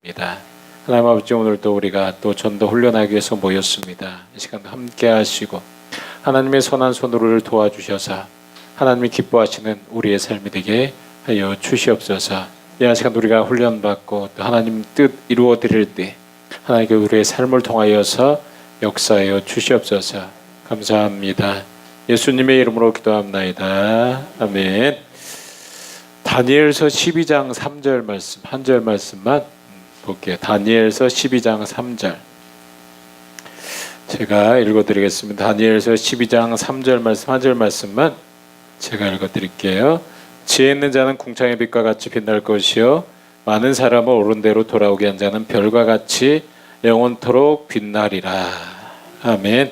하나님 아버지, 오늘도 우리가 또 전도 훈련하기 위해서 모였습니다. 이 시간도 함께 하시고 하나님의 선한 손으로를 도와주셔서 하나님이 기뻐하시는 우리의 삶이 되게 하여 주시옵소서. 이 시간 우리가 훈련받고 또 하나님 뜻 이루어 드릴 때 하나님께 우리의 삶을 통하여서 역사하여 주시옵소서. 감사합니다. 예수님의 이름으로 기도합나이다. 아멘. 다니엘서 12장 3절 말씀, 한 절 말씀만 볼게요. 다니엘서 12장 3절 제가 읽어드리겠습니다. 다니엘서 12장 3절 말씀, 한 절 말씀만 제가 읽어드릴게요. 지혜 있는 자는 궁창의 빛과 같이 빛날 것이요 많은 사람을 옳은 대로 돌아오게 한 자는 별과 같이 영원토록 빛나리라. 아멘.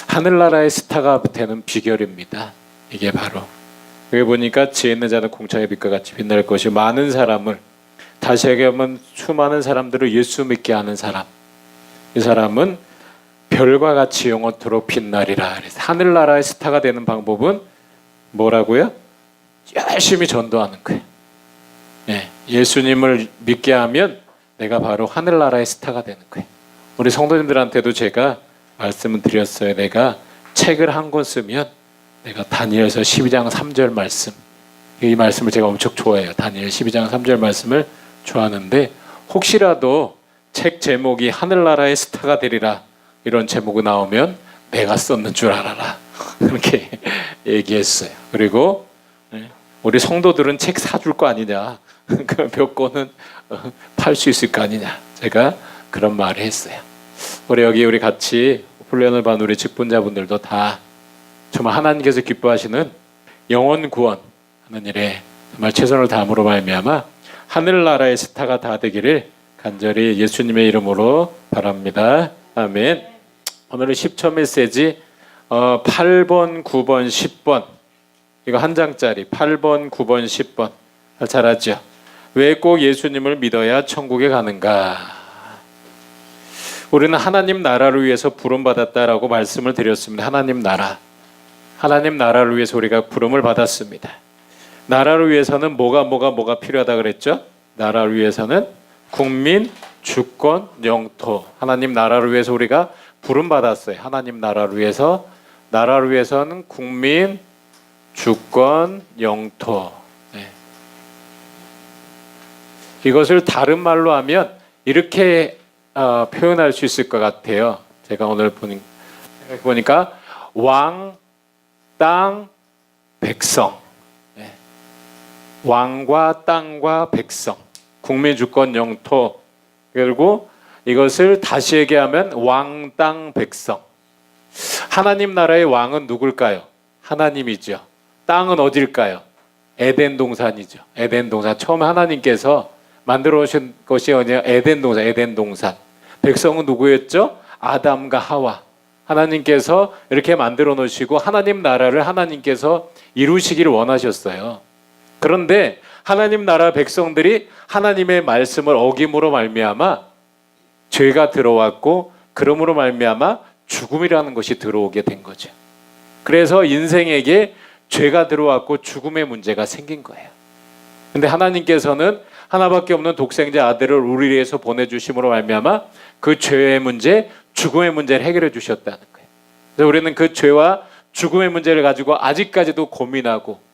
하늘나라의 스타가 되는 비결입니다. 이게 바로 여기 보니까 지혜 있는 자는 궁창의 빛과 같이 빛날 것이요 많은 사람을, 다시 얘기하면 수많은 사람들을 예수 믿게 하는 사람, 이 사람은 별과 같이 영원토록 빛나리라. 그래서 하늘나라의 스타가 되는 방법은 뭐라고요? 열심히 전도하는 거예요. 예수님을 믿게 하면 내가 바로 하늘나라의 스타가 되는 거예요. 우리 성도님들한테도 제가 말씀을 드렸어요. 내가 책을 한 권 쓰면 내가 다니엘서 12장 3절 말씀, 이 말씀을 제가 엄청 좋아해요. 다니엘 12장 3절 말씀을 좋아하는데, 혹시라도 책 제목이 하늘나라의 스타가 되리라 이런 제목이 나오면 내가 썼는 줄 알아라, 그렇게 얘기했어요. 그리고 우리 성도들은 책 사줄 거 아니냐, 그 몇 권은 팔 수 있을 거 아니냐, 제가 그런 말을 했어요. 우리 같이 훈련을 받은 우리 직분자분들도 다 정말 하나님께서 기뻐하시는 영혼 구원 하는 일에 정말 최선을 다함으로 말미암아 하늘나라의 스타가 다 되기를 간절히 예수님의 이름으로 바랍니다. 아멘. 오늘은 10초 메시지 8번, 9번, 10번, 이거 한 장짜리 8번, 9번, 10번 잘하죠? 왜 꼭 예수님을 믿어야 천국에 가는가? 우리는 하나님 나라를 위해서 부름받았다라고 말씀을 드렸습니다. 하나님 나라를 위해서 우리가 부름을 받았습니다. 나라를 위해서는 뭐가 필요하다 그랬죠? 나라를 위해서는 국민, 주권, 영토. 하나님 나라를 위해서 우리가 부름받았어요. 하나님 나라를 위해서는 국민, 주권, 영토. 이것을 다른 말로 하면 이렇게 표현할 수 있을 것 같아요. 제가 오늘 보니까 왕, 땅, 백성. 왕과 땅과 백성, 국민, 주권, 영토. 그리고 이것을 다시 얘기하면 왕, 땅, 백성. 하나님 나라의 왕은 누굴까요? 하나님이죠. 땅은 어딜까요? 에덴 동산이죠. 에덴 동산. 처음에 하나님께서 만들어 오신 것이 에덴 동산. 백성은 누구였죠? 아담과 하와. 하나님께서 이렇게 만들어 놓으시고 하나님 나라를 하나님께서 이루시기를 원하셨어요. 그런데 하나님 나라 백성들이 하나님의 말씀을 어김으로 말미암아 죄가 들어왔고, 그러므로 말미암아 죽음이라는 것이 들어오게 된 거죠. 그래서 인생에게 죄가 들어왔고 죽음의 문제가 생긴 거예요. 근데 하나님께서는 하나밖에 없는 독생자 아들을 우리를 위해서 보내주심으로 말미암아 그 죄의 문제, 죽음의 문제를 해결해 주셨다는 거예요. 그래서 우리는 그 죄와 죽음의 문제를 가지고 아직까지도 고민하고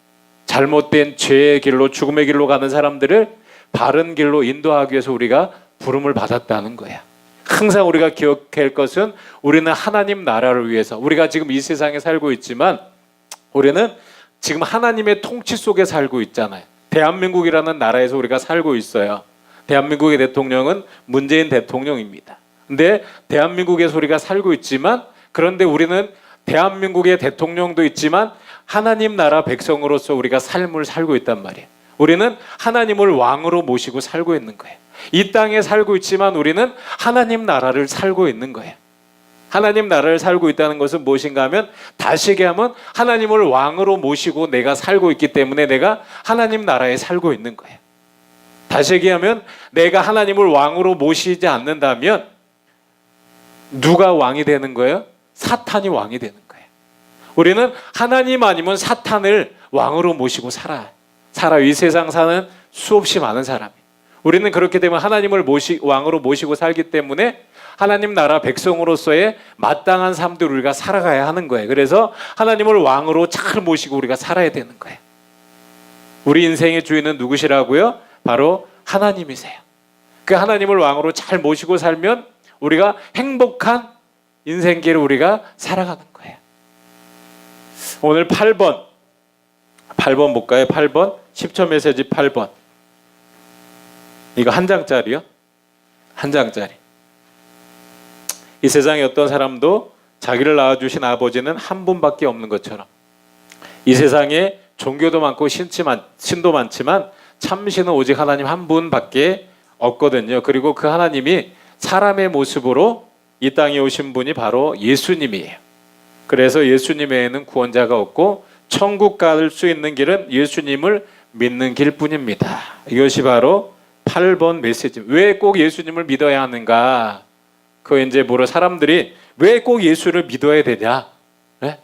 잘못된 죄의 길로, 죽음의 길로 가는 사람들을 바른 길로 인도하기 위해서 우리가 부름을 받았다는 거야. 항상 우리가 기억할 것은 우리는 하나님 나라를 위해서, 우리가 지금 이 세상에 살고 있지만 우리는 지금 하나님의 통치 속에 살고 있잖아요. 대한민국이라는 나라에서 우리가 살고 있어요. 대한민국의 대통령은 문재인 대통령입니다. 근데 대한민국에서 우리가 살고 있지만, 그런데 우리는 대한민국의 대통령도 있지만 하나님 나라 백성으로서 우리가 삶을 살고 있단 말이에요. 우리는 하나님을 왕으로 모시고 살고 있는 거예요. 이 땅에 살고 있지만 우리는 하나님 나라를 살고 있는 거예요. 하나님 나라를 살고 있다는 것은 무엇인가 하면, 다시 얘기하면 하나님을 왕으로 모시고 내가 살고 있기 때문에 내가 하나님 나라에 살고 있는 거예요. 다시 얘기하면 내가 하나님을 왕으로 모시지 않는다면 누가 왕이 되는 거예요? 사탄이 왕이 되는 거예요. 우리는 하나님 아니면 사탄을 왕으로 모시고 살아요. 이 세상 사는 수없이 많은 사람이. 우리는 그렇게 되면 하나님을 왕으로 모시고 살기 때문에 하나님 나라 백성으로서의 마땅한 삶들 우리가 살아가야 하는 거예요. 그래서 하나님을 왕으로 잘 모시고 우리가 살아야 되는 거예요. 우리 인생의 주인은 누구시라고요? 바로 하나님이세요. 그 하나님을 왕으로 잘 모시고 살면 우리가 행복한 인생길을 우리가 살아가는 거예요. 오늘 8번 볼까요? 8번 10초 메시지 8번. 이거 한 장짜리요? 한 장짜리. 이 세상에 어떤 사람도 자기를 낳아주신 아버지는 한 분밖에 없는 것처럼 이 세상에 종교도 많고 신도 많지만 참신은 오직 하나님 한 분밖에 없거든요. 그리고 그 하나님이 사람의 모습으로 이 땅에 오신 분이 바로 예수님이에요. 그래서 예수님 외에는 구원자가 없고 천국 갈 수 있는 길은 예수님을 믿는 길뿐입니다. 이것이 바로 8번 메시지. 왜 꼭 예수님을 믿어야 하는가? 그 이제 물어 사람들이 왜 꼭 예수를 믿어야 되냐? 네?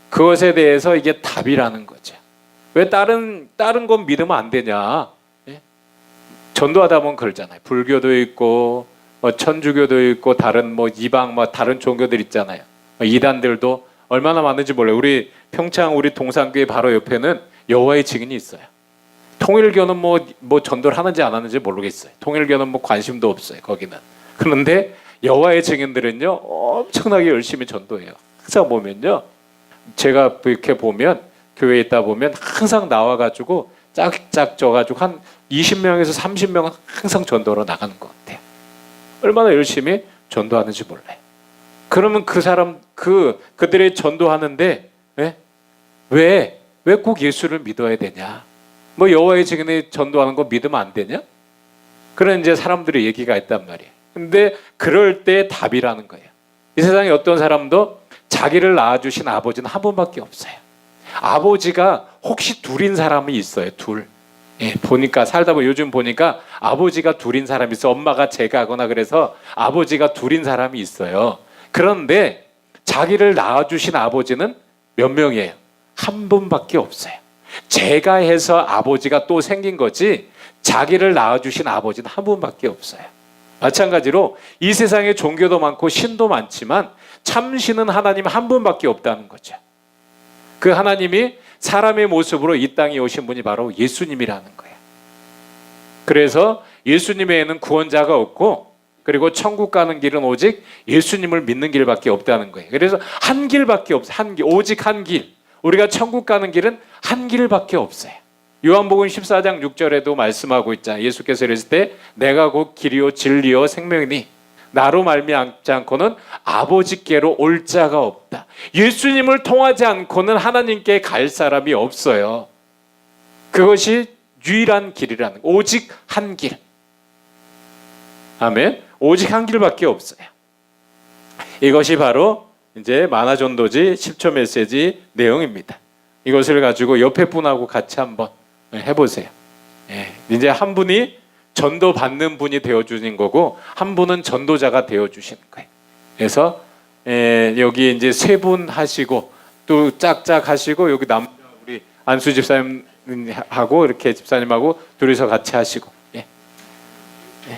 그것에 대해서 이게 답이라는 거죠. 왜 다른 건 믿으면 안 되냐? 네? 전도하다 보면 그러잖아요. 불교도 있고 뭐 천주교도 있고 다른 뭐 이방 뭐 다른 종교들 있잖아요. 이단들도 얼마나 많은지 몰라요. 우리 평창 우리 동산교회 바로 옆에는 여호와의 증인이 있어요. 통일교는 뭐 전도를 하는지 안 하는지 모르겠어요. 통일교는 뭐 관심도 없어요. 거기는. 그런데 여호와의 증인들은요 엄청나게 열심히 전도해요. 항상 보면요, 제가 이렇게 보면 교회에 있다 보면 항상 나와가지고 짝짝 져가지고 한 20명에서 30명은 항상 전도로 나가는 것 같아요. 얼마나 열심히 전도하는지 몰라요. 그러면 그 사람 그들의 전도하는데 왜 꼭 예수를 믿어야 되냐? 뭐 여호와의 증인이 전도하는 거 믿으면 안 되냐? 그런 이제 사람들의 얘기가 있단 말이에요. 근데 그럴 때 답이라는 거예요. 이 세상에 어떤 사람도 자기를 낳아주신 아버지는 한 분밖에 없어요. 아버지가 혹시 둘인 사람이 있어요. 둘. 예, 보니까 살다 보면 요즘 보니까 아버지가 둘인 사람이 있어. 엄마가 제가하거나 그래서 아버지가 둘인 사람이 있어요. 그런데 자기를 낳아주신 아버지는 몇 명이에요? 한 분밖에 없어요. 제가 해서 아버지가 또 생긴 거지 자기를 낳아주신 아버지는 한 분밖에 없어요. 마찬가지로 이 세상에 종교도 많고 신도 많지만 참신은 하나님 한 분밖에 없다는 거죠. 그 하나님이 사람의 모습으로 이 땅에 오신 분이 바로 예수님이라는 거예요. 그래서 예수님 외에는 구원자가 없고 그리고 천국 가는 길은 오직 예수님을 믿는 길밖에 없다는 거예요. 그래서 한 길밖에 없어요. 한 길, 오직 한 길. 우리가 천국 가는 길은 한 길밖에 없어요. 요한복음 14장 6절에도 말씀하고 있잖아요. 예수께서 이랬을 때 내가 곧 길이요 진리요 생명이니 나로 말미암지 않고는 아버지께로 올 자가 없다. 예수님을 통하지 않고는 하나님께 갈 사람이 없어요. 그것이 유일한 길이라는 거예요. 오직 한 길. 아멘. 오직 한 길밖에 없어요. 이것이 바로 이제 만화전도지 10초 메시지 내용입니다. 이것을 가지고 옆에 분하고 같이 한번 해보세요. 예, 이제 한 분이 전도 받는 분이 되어주는 거고 한 분은 전도자가 되어주시는 거예요. 그래서 여기 이제 세 분 하시고 또 짝짝 하시고 여기 남자 우리 안수 집사님하고 이렇게 집사님하고 둘이서 같이 하시고. 예. 예.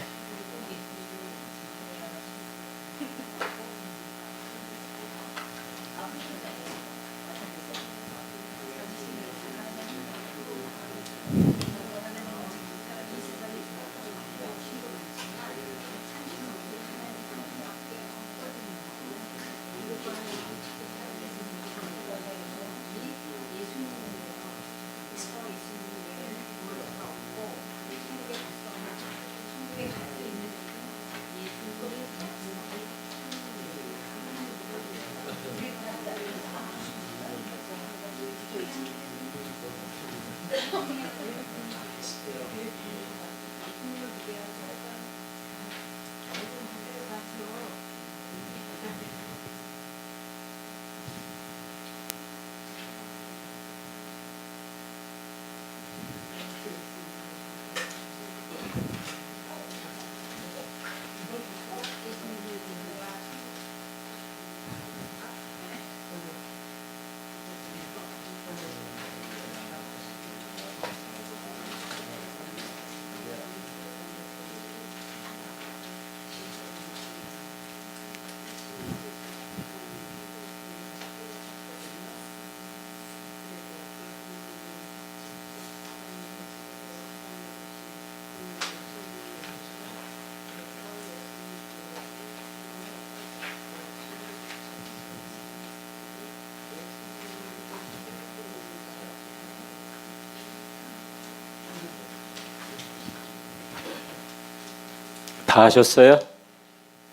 다 하셨어요?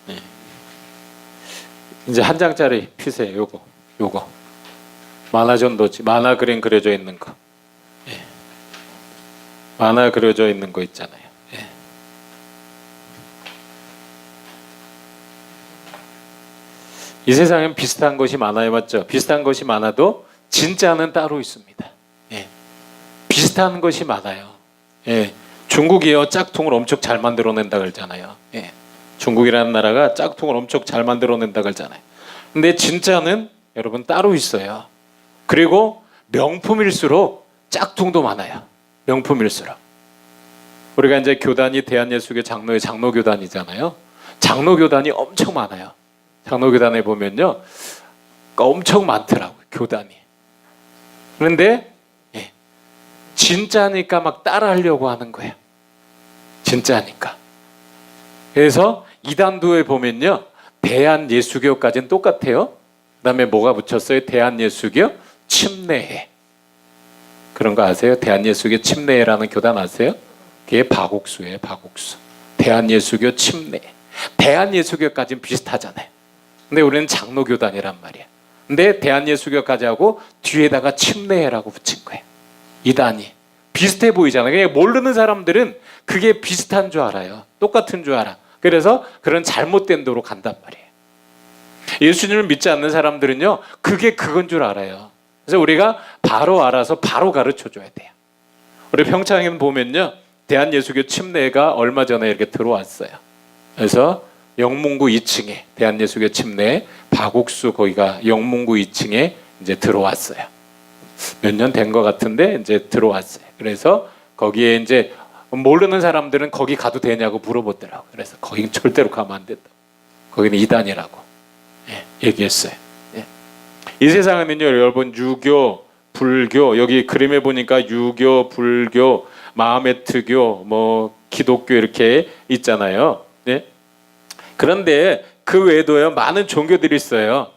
네. 이제 한 장짜리 피세요. 요거 만화 전도지, 만화 그림 그려져 있는 거. 예. 만화 그려져 있는 거 있잖아요. 예. 이 세상엔 비슷한 것이 많아요, 맞죠? 비슷한 것이 많아도 진짜는 따로 있습니다. 예. 비슷한 것이 많아요. 예. 중국이요, 짝퉁을 엄청 잘 만들어낸다 그러잖아요. 예. 중국이라는 나라가 짝퉁을 엄청 잘 만들어낸다 그러잖아요. 근데 진짜는 여러분 따로 있어요. 그리고 명품일수록 짝퉁도 많아요. 명품일수록. 우리가 이제 교단이 대한예수교 장로의 장로교단이잖아요. 장로교단이 엄청 많아요. 장로교단에 보면요, 엄청 많더라고요, 교단이. 그런데 예, 진짜니까 막 따라하려고 하는 거예요. 진짜니까. 그래서 이단도에 보면요, 대한예수교까지는 똑같아요. 그 다음에 뭐가 붙였어요? 대한예수교 침례회. 그런 거 아세요? 대한예수교 침례회라는 교단 아세요? 그게 박옥수예요. 박옥수. 대한예수교 침례회. 대한예수교까지는 비슷하잖아요. 근데 우리는 장로교단이란 말이야. 근데 대한예수교까지 하고 뒤에다가 침례회라고 붙인 거예요. 이단이. 비슷해 보이잖아요. 그냥 모르는 사람들은 그게 비슷한 줄 알아요. 똑같은 줄 알아. 그래서 그런 잘못된 도로 간단 말이에요. 예수님을 믿지 않는 사람들은요, 그게 그건 줄 알아요. 그래서 우리가 바로 알아서 바로 가르쳐 줘야 돼요. 우리 평창에 보면요, 대한예수교 침례가 얼마 전에 이렇게 들어왔어요. 그래서 영문구 2층에 대한예수교 침례 박옥수 거기가 영문구 2층에 이제 들어왔어요. 몇 년 된 것 같은데 이제 들어왔어요. 그래서 거기에 이제 모르는 사람들은 거기 가도 되냐고 물어보더라고요. 그래서 거기는 절대로 가면 안 된다. 거기는 이단이라고 얘기했어요. 이 세상에는요, 여러분, 유교, 불교, 여기 그림에 보니까 유교, 불교, 마호메트교, 뭐 기독교 이렇게 있잖아요. 네? 그런데 그 외에도요, 많은 종교들이 있어요.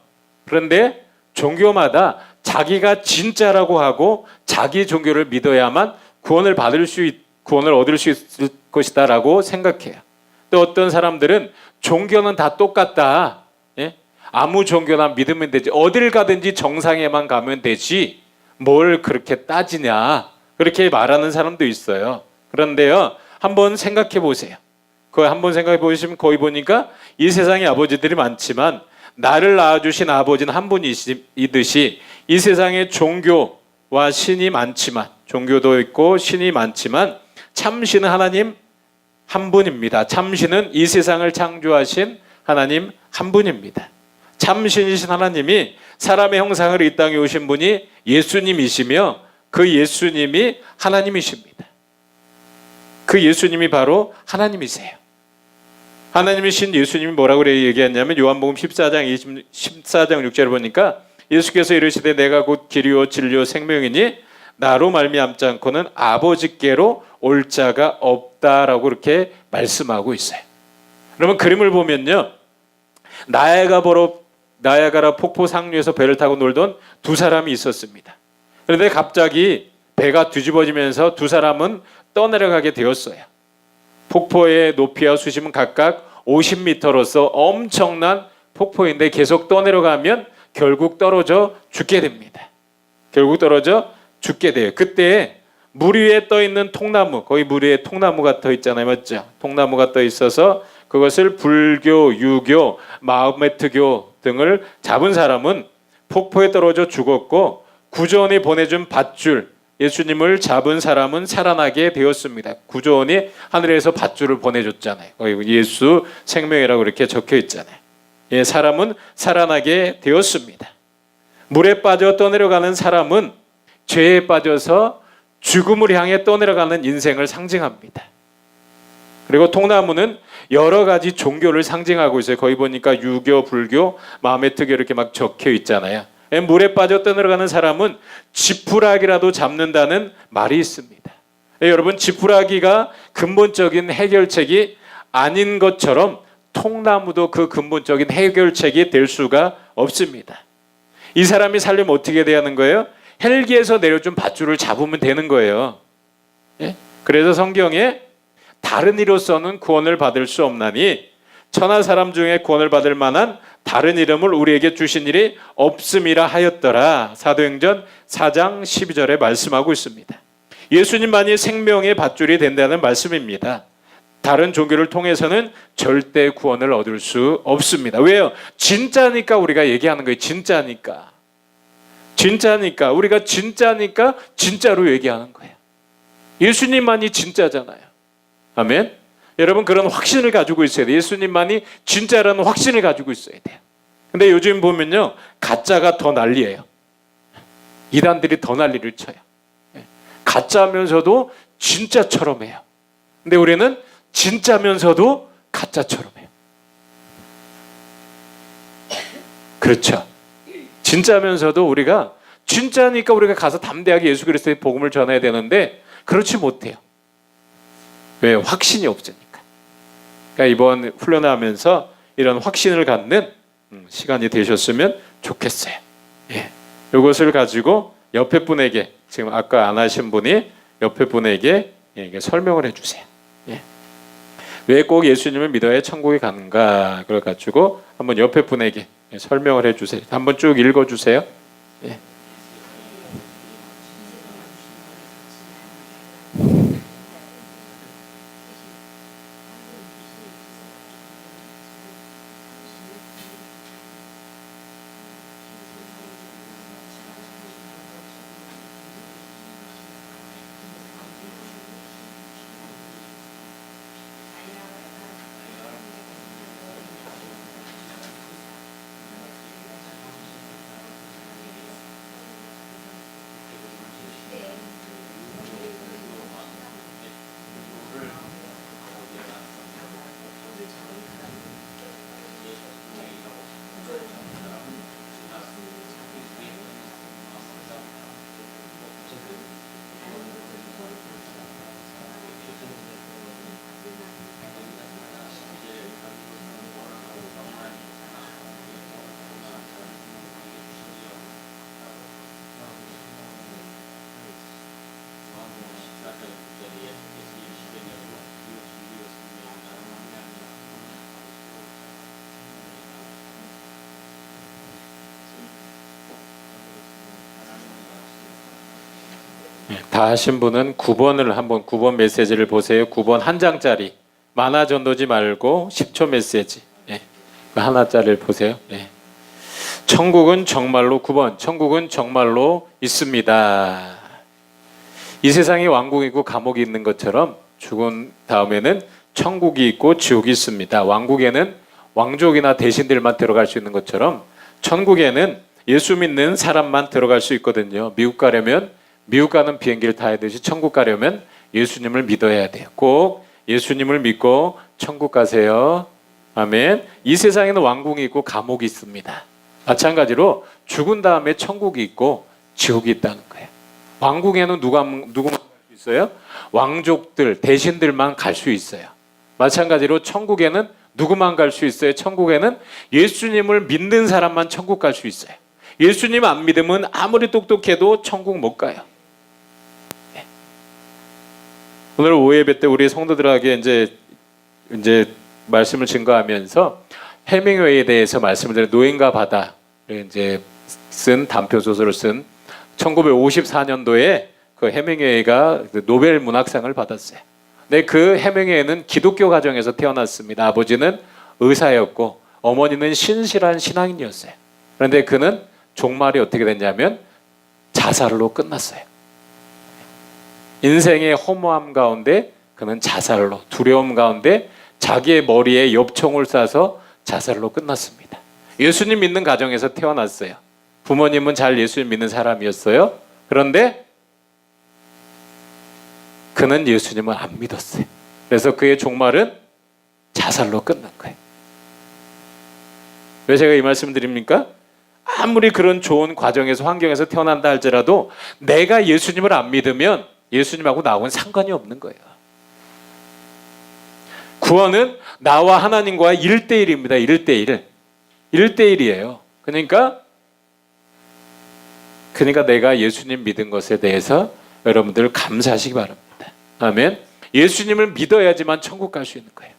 그런데 종교마다 자기가 진짜라고 하고 자기 종교를 믿어야만 구원을 얻을 수 있을 것이다라고 생각해요. 또 어떤 사람들은 종교는 다 똑같다. 예? 아무 종교나 믿으면 되지. 어딜 가든지 정상에만 가면 되지. 뭘 그렇게 따지냐. 그렇게 말하는 사람도 있어요. 그런데요, 한번 생각해 보세요. 한번 생각해 보시면 거기 보니까 이 세상에 아버지들이 많지만 나를 낳아주신 아버지는 한 분이듯이 이 세상에 종교와 신이 많지만, 종교도 있고 신이 많지만 참신은 하나님 한 분입니다. 참신은 이 세상을 창조하신 하나님 한 분입니다. 참신이신 하나님이 사람의 형상으로 이 땅에 오신 분이 예수님이시며 그 예수님이 하나님이십니다. 그 예수님이 바로 하나님이세요. 하나님이신 예수님이 뭐라고 얘기했냐면 요한복음 14장 6절을 보니까 예수께서 이르시되 내가 곧 길이요 진리요 생명이니 나로 말미암지 않고는 아버지께로 올 자가 없다라고 이렇게 말씀하고 있어요. 그러면 그림을 보면요, 나야가라 폭포 상류에서 배를 타고 놀던 두 사람이 있었습니다. 그런데 갑자기 배가 뒤집어지면서 두 사람은 떠내려가게 되었어요. 폭포의 높이와 수심은 각각 50m로서 엄청난 폭포인데 계속 떠내려가면 결국 떨어져 죽게 됩니다. 결국 떨어져 죽게 돼요. 그때 물 위에 떠 있는 통나무, 거기 물 위에 통나무가 떠 있잖아요, 맞죠? 통나무가 떠 있어서 그것을 불교, 유교, 마호메트교 등을 잡은 사람은 폭포에 떨어져 죽었고 구조원이 보내준 밧줄, 예수님을 잡은 사람은 살아나게 되었습니다. 구조원이 하늘에서 밧줄을 보내줬잖아요. 거기 예수 생명이라고 이렇게 적혀 있잖아요. 예, 사람은 살아나게 되었습니다. 물에 빠져 떠내려가는 사람은 죄에 빠져서 죽음을 향해 떠내려가는 인생을 상징합니다. 그리고 통나무는 여러 가지 종교를 상징하고 있어요. 거기 보니까 유교, 불교, 마호메트교 이렇게 막 적혀 있잖아요. 물에 빠져 떠내려가는 사람은 지푸라기라도 잡는다는 말이 있습니다. 여러분, 지푸라기가 근본적인 해결책이 아닌 것처럼 통나무도 그 근본적인 해결책이 될 수가 없습니다. 이 사람이 살려면 어떻게 돼야 하는 거예요? 헬기에서 내려준 밧줄을 잡으면 되는 거예요. 예? 그래서 성경에 다른 이로서는 구원을 받을 수 없나니 천하 사람 중에 구원을 받을 만한 다른 이름을 우리에게 주신 일이 없음이라 하였더라. 사도행전 4장 12절에 말씀하고 있습니다. 예수님만이 생명의 밧줄이 된다는 말씀입니다. 다른 종교를 통해서는 절대 구원을 얻을 수 없습니다. 왜요? 진짜니까 우리가 얘기하는 거예요. 진짜니까. 진짜니까. 우리가 진짜니까 진짜로 얘기하는 거예요. 예수님만이 진짜잖아요. 아멘. 여러분 그런 확신을 가지고 있어야 돼요. 예수님만이 진짜라는 확신을 가지고 있어야 돼요. 근데 요즘 보면요. 가짜가 더 난리예요. 이단들이 더 난리를 쳐요. 가짜면서도 진짜처럼 해요. 근데 우리는 진짜면서도 가짜처럼 해요. 그렇죠. 진짜면서도 우리가 진짜니까 우리가 가서 담대하게 예수 그리스도의 복음을 전해야 되는데 그렇지 못해요. 왜? 확신이 없으니까. 그러니까 이번 훈련을 하면서 이런 확신을 갖는 시간이 되셨으면 좋겠어요. 예. 이것을 가지고 옆에 분에게 지금 아까 안 하신 분이 옆에 분에게 설명을 해주세요. 예. 왜 꼭 예수님을 믿어야 천국에 가는가? 그걸 가지고 한번 옆에 분에게 설명을 해주세요. 한번 쭉 읽어주세요. 예. 다 하신 분은 9번을 한번 9번 메시지를 보세요. 9번 한 장짜리 만화 전도지 말고 10초 메시지 하나짜리를 보세요. 천국은 정말로 9번 천국은 정말로 있습니다. 이 세상에 왕국이고 감옥이 있는 것처럼 죽은 다음에는 천국이 있고 지옥이 있습니다. 왕국에는 왕족이나 대신들만 들어갈 수 있는 것처럼 천국에는 예수 믿는 사람만 들어갈 수 있거든요. 미국 가려면 미국 가는 비행기를 타야 되지 천국 가려면 예수님을 믿어야 돼요. 꼭 예수님을 믿고 천국 가세요. 아멘. 이 세상에는 왕궁이 있고 감옥이 있습니다. 마찬가지로 죽은 다음에 천국이 있고 지옥이 있다는 거예요. 왕궁에는 누구만 갈 수 있어요? 왕족들, 대신들만 갈 수 있어요. 마찬가지로 천국에는 누구만 갈 수 있어요? 천국에는 예수님을 믿는 사람만 천국 갈 수 있어요. 예수님 안 믿으면 아무리 똑똑해도 천국 못 가요. 오늘 오예배 때 우리 성도들에게 이제 말씀을 증거하면서 해밍웨이에 대해서 말씀을 드린 노인과 바다 이제 쓴 단편 소설을 쓴 1954년도에 그 해밍웨이가 노벨 문학상을 받았어요. 근데 그 해밍웨이는 기독교 가정에서 태어났습니다. 아버지는 의사였고 어머니는 신실한 신앙인이었어요. 그런데 그는 종말이 어떻게 됐냐면 자살로 끝났어요. 인생의 허무함 가운데 그는 자살로, 두려움 가운데 자기의 머리에 엽총을 쏴서 자살로 끝났습니다. 예수님 믿는 가정에서 태어났어요. 부모님은 잘 예수님 믿는 사람이었어요. 그런데 그는 예수님을 안 믿었어요. 그래서 그의 종말은 자살로 끝난 거예요. 왜 제가 이 말씀 드립니까? 아무리 그런 좋은 과정에서 환경에서 태어난다 할지라도 내가 예수님을 안 믿으면 예수님하고 나하고는 상관이 없는 거예요. 구원은 나와 하나님과의 1대1입니다. 1대1. 1대1이에요. 그러니까 내가 예수님 믿은 것에 대해서 여러분들 감사하시기 바랍니다. 아멘. 예수님을 믿어야지만 천국 갈 수 있는 거예요.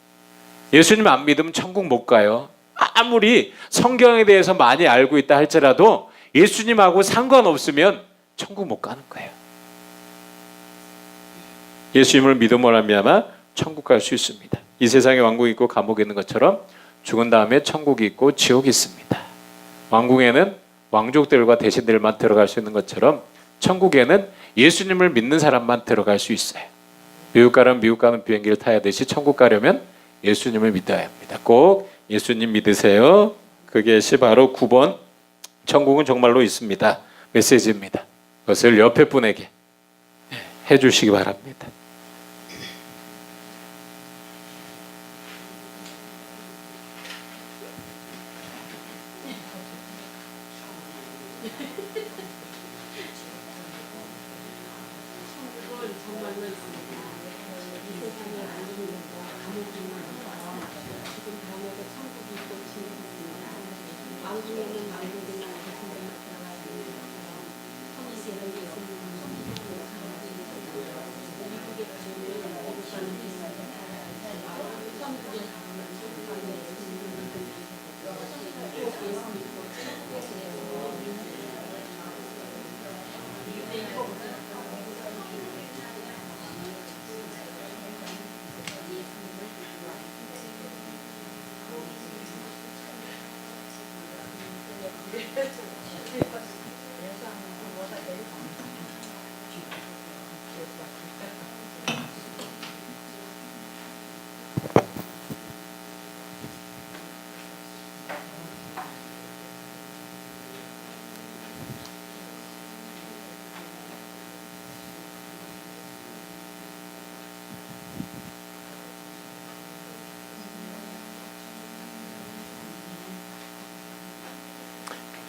예수님 안 믿으면 천국 못 가요. 아무리 성경에 대해서 많이 알고 있다 할지라도 예수님하고 상관없으면 천국 못 가는 거예요. 예수님을 믿음으로 말미암아 천국 갈 수 있습니다. 이 세상에 왕국이 있고 감옥이 있는 것처럼 죽은 다음에 천국이 있고 지옥이 있습니다. 왕궁에는 왕족들과 대신들만 들어갈 수 있는 것처럼 천국에는 예수님을 믿는 사람만 들어갈 수 있어요. 미국 가는 비행기를 타야 하듯이 천국 가려면 예수님을 믿어야 합니다. 꼭 예수님 믿으세요. 그것이 바로 9번 천국은 정말로 있습니다. 메시지입니다. 그것을 옆에 분에게 해주시기 바랍니다.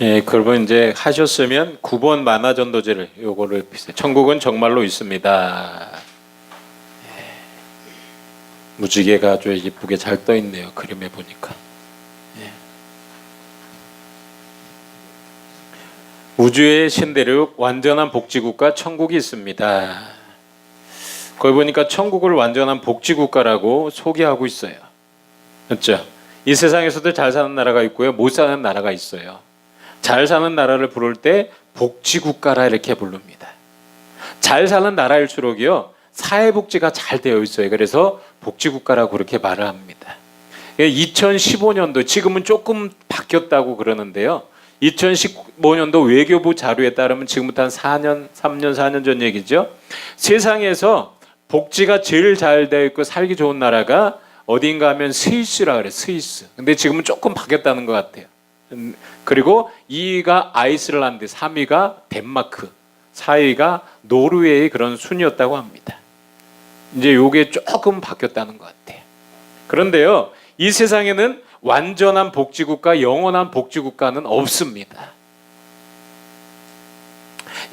예, 그러면 이제 하셨으면 9번 만화전도제를 요거를 천국은 정말로 있습니다. 예, 무지개가 아주 예쁘게 잘 떠 있네요. 그림에 보니까. 예. 우주의 신대륙 완전한 복지국가 천국이 있습니다. 거기 보니까 천국을 완전한 복지국가라고 소개하고 있어요. 그렇죠? 이 세상에서도 잘 사는 나라가 있고요, 못 사는 나라가 있어요. 잘 사는 나라를 부를 때 복지국가라 이렇게 부릅니다. 잘 사는 나라일수록이요 사회복지가 잘 되어 있어요. 그래서 복지국가라고 그렇게 말을 합니다. 2015년도 지금은 조금 바뀌었다고 그러는데요. 2015년도 외교부 자료에 따르면 지금부터 한 4년 전 얘기죠. 세상에서 복지가 제일 잘 되어 있고 살기 좋은 나라가 어딘가 하면 스위스라 그래요. 스위스. 근데 지금은 조금 바뀌었다는 것 같아요. 그리고 2위가 아이슬란드, 3위가 덴마크, 4위가 노르웨이 그런 순이었다고 합니다. 이제 요게 조금 바뀌었다는 것 같아요. 그런데요, 이 세상에는 완전한 복지국가, 영원한 복지국가는 없습니다.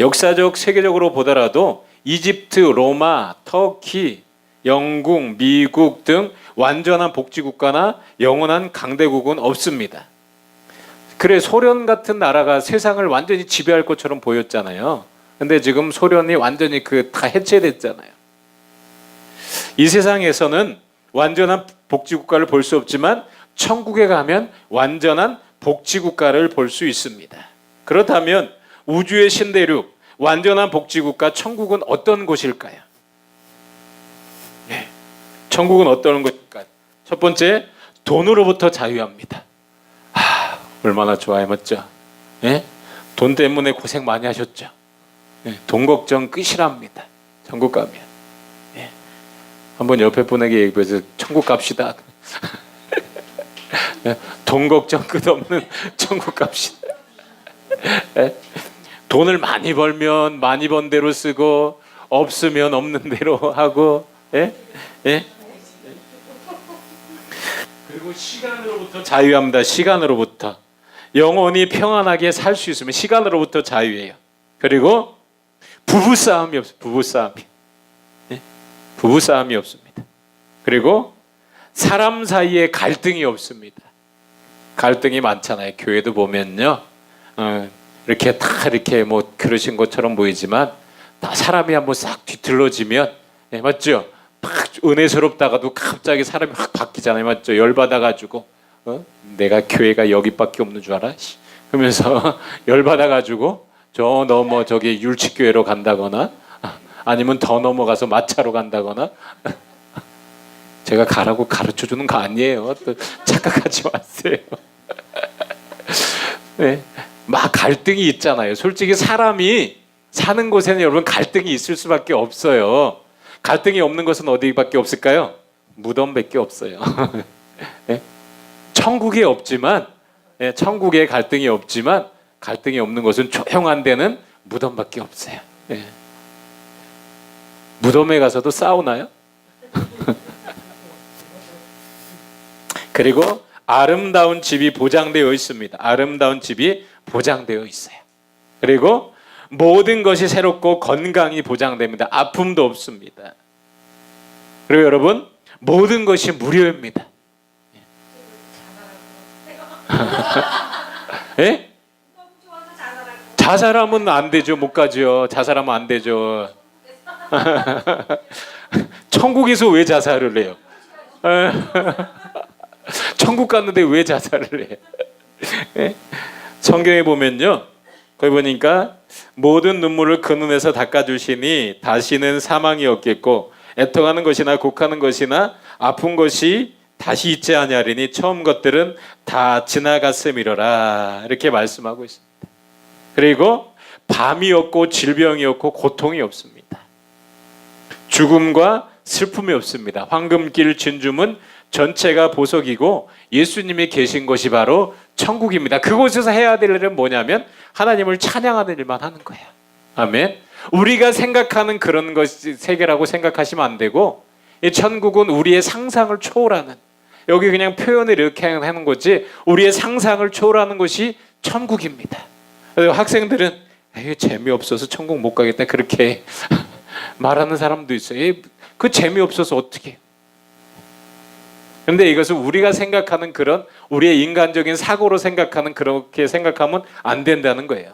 역사적, 세계적으로 보더라도 이집트, 로마, 터키, 영국, 미국 등 완전한 복지국가나 영원한 강대국은 없습니다. 그래 소련 같은 나라가 세상을 완전히 지배할 것처럼 보였잖아요. 근데 지금 소련이 완전히 다 해체됐잖아요. 이 세상에서는 완전한 복지국가를 볼 수 없지만 천국에 가면 완전한 복지국가를 볼 수 있습니다. 그렇다면 우주의 신대륙 완전한 복지국가 천국은 어떤 곳일까요? 네. 천국은 어떤 곳일까요? 첫 번째, 돈으로부터 자유합니다. 얼마나 좋아요, 맞죠? 예? 돈 때문에 고생 많이 하셨죠? 예? 돈 걱정 끝이랍니다. 천국 가면. 예? 한번 옆에 분에게 얘기해서 천국 갑시다. 예? 돈 걱정 끝없는 천국 갑시다. 예? 돈을 많이 벌면 많이 번 대로 쓰고 없으면 없는 대로 하고, 예? 예? 그리고 시간으로부터 자유합니다. 시간으로부터. 영원히 평안하게 살 수 있으면 시간으로부터 자유예요. 그리고 부부싸움이 없어요. 부부싸움이. 네? 부부싸움이 없습니다. 그리고 사람 사이에 갈등이 없습니다. 갈등이 많잖아요. 교회도 보면요. 이렇게 다 이렇게 뭐 그러신 것처럼 보이지만 다 사람이 한번 싹 뒤틀러지면, 네, 맞죠? 막 은혜스럽다가도 갑자기 사람이 확 바뀌잖아요, 맞죠? 열받아가지고 내가 교회가 여기밖에 없는 줄 알아? 그러면서 열받아가지고 저 넘어 저기 율칙교회로 간다거나 아니면 더 넘어가서 마차로 간다거나. 제가 가라고 가르쳐주는 거 아니에요. 또 착각하지 마세요. 네. 막 갈등이 있잖아요. 솔직히 사람이 사는 곳에는 여러분 갈등이 있을 수밖에 없어요. 갈등이 없는 것은 어디밖에 없을까요? 무덤밖에 없어요. 네? 천국에 없지만, 네, 천국에 갈등이 없지만 갈등이 없는 것은 조용한 데는 무덤밖에 없어요. 네. 무덤에 가서도 싸우나요? 그리고 아름다운 집이 보장되어 있습니다. 아름다운 집이 보장되어 있어요. 그리고 모든 것이 새롭고 건강이 보장됩니다. 아픔도 없습니다. 그리고 여러분, 모든 것이 무료입니다. 예? 자살하면 안 되죠. 못 가죠. 자살하면 안 되죠. 천국에서 왜 자살을 해요? 천국 갔는데 왜 자살을 해? 성경에 보면요, 거기 보니까 모든 눈물을 그 눈에서 닦아주시니 다시는 사망이 없겠고 애통하는 것이나 곡하는 것이나 아픈 것이 다시 있지 아니하리니 처음 것들은 다 지나갔음이로라, 이렇게 말씀하고 있습니다. 그리고 밤이 없고 질병이 없고 고통이 없습니다. 죽음과 슬픔이 없습니다. 황금길 진주문 전체가 보석이고 예수님이 계신 곳이 바로 천국입니다. 그곳에서 해야 될 일은 뭐냐면 하나님을 찬양하는 일만 하는 거예요. 아멘. 우리가 생각하는 그런 것이 세계라고 생각하시면 안 되고, 이 천국은 우리의 상상을 초월하는, 여기 그냥 표현을 이렇게 하는 거지 우리의 상상을 초월하는 것이 천국입니다. 그래서 학생들은 재미없어서 천국 못 가겠다 그렇게 말하는 사람도 있어요. 그 재미없어서 어떻게. 그런데 이것은 우리가 생각하는 그런 우리의 인간적인 사고로 생각하는, 그렇게 생각하면 안 된다는 거예요.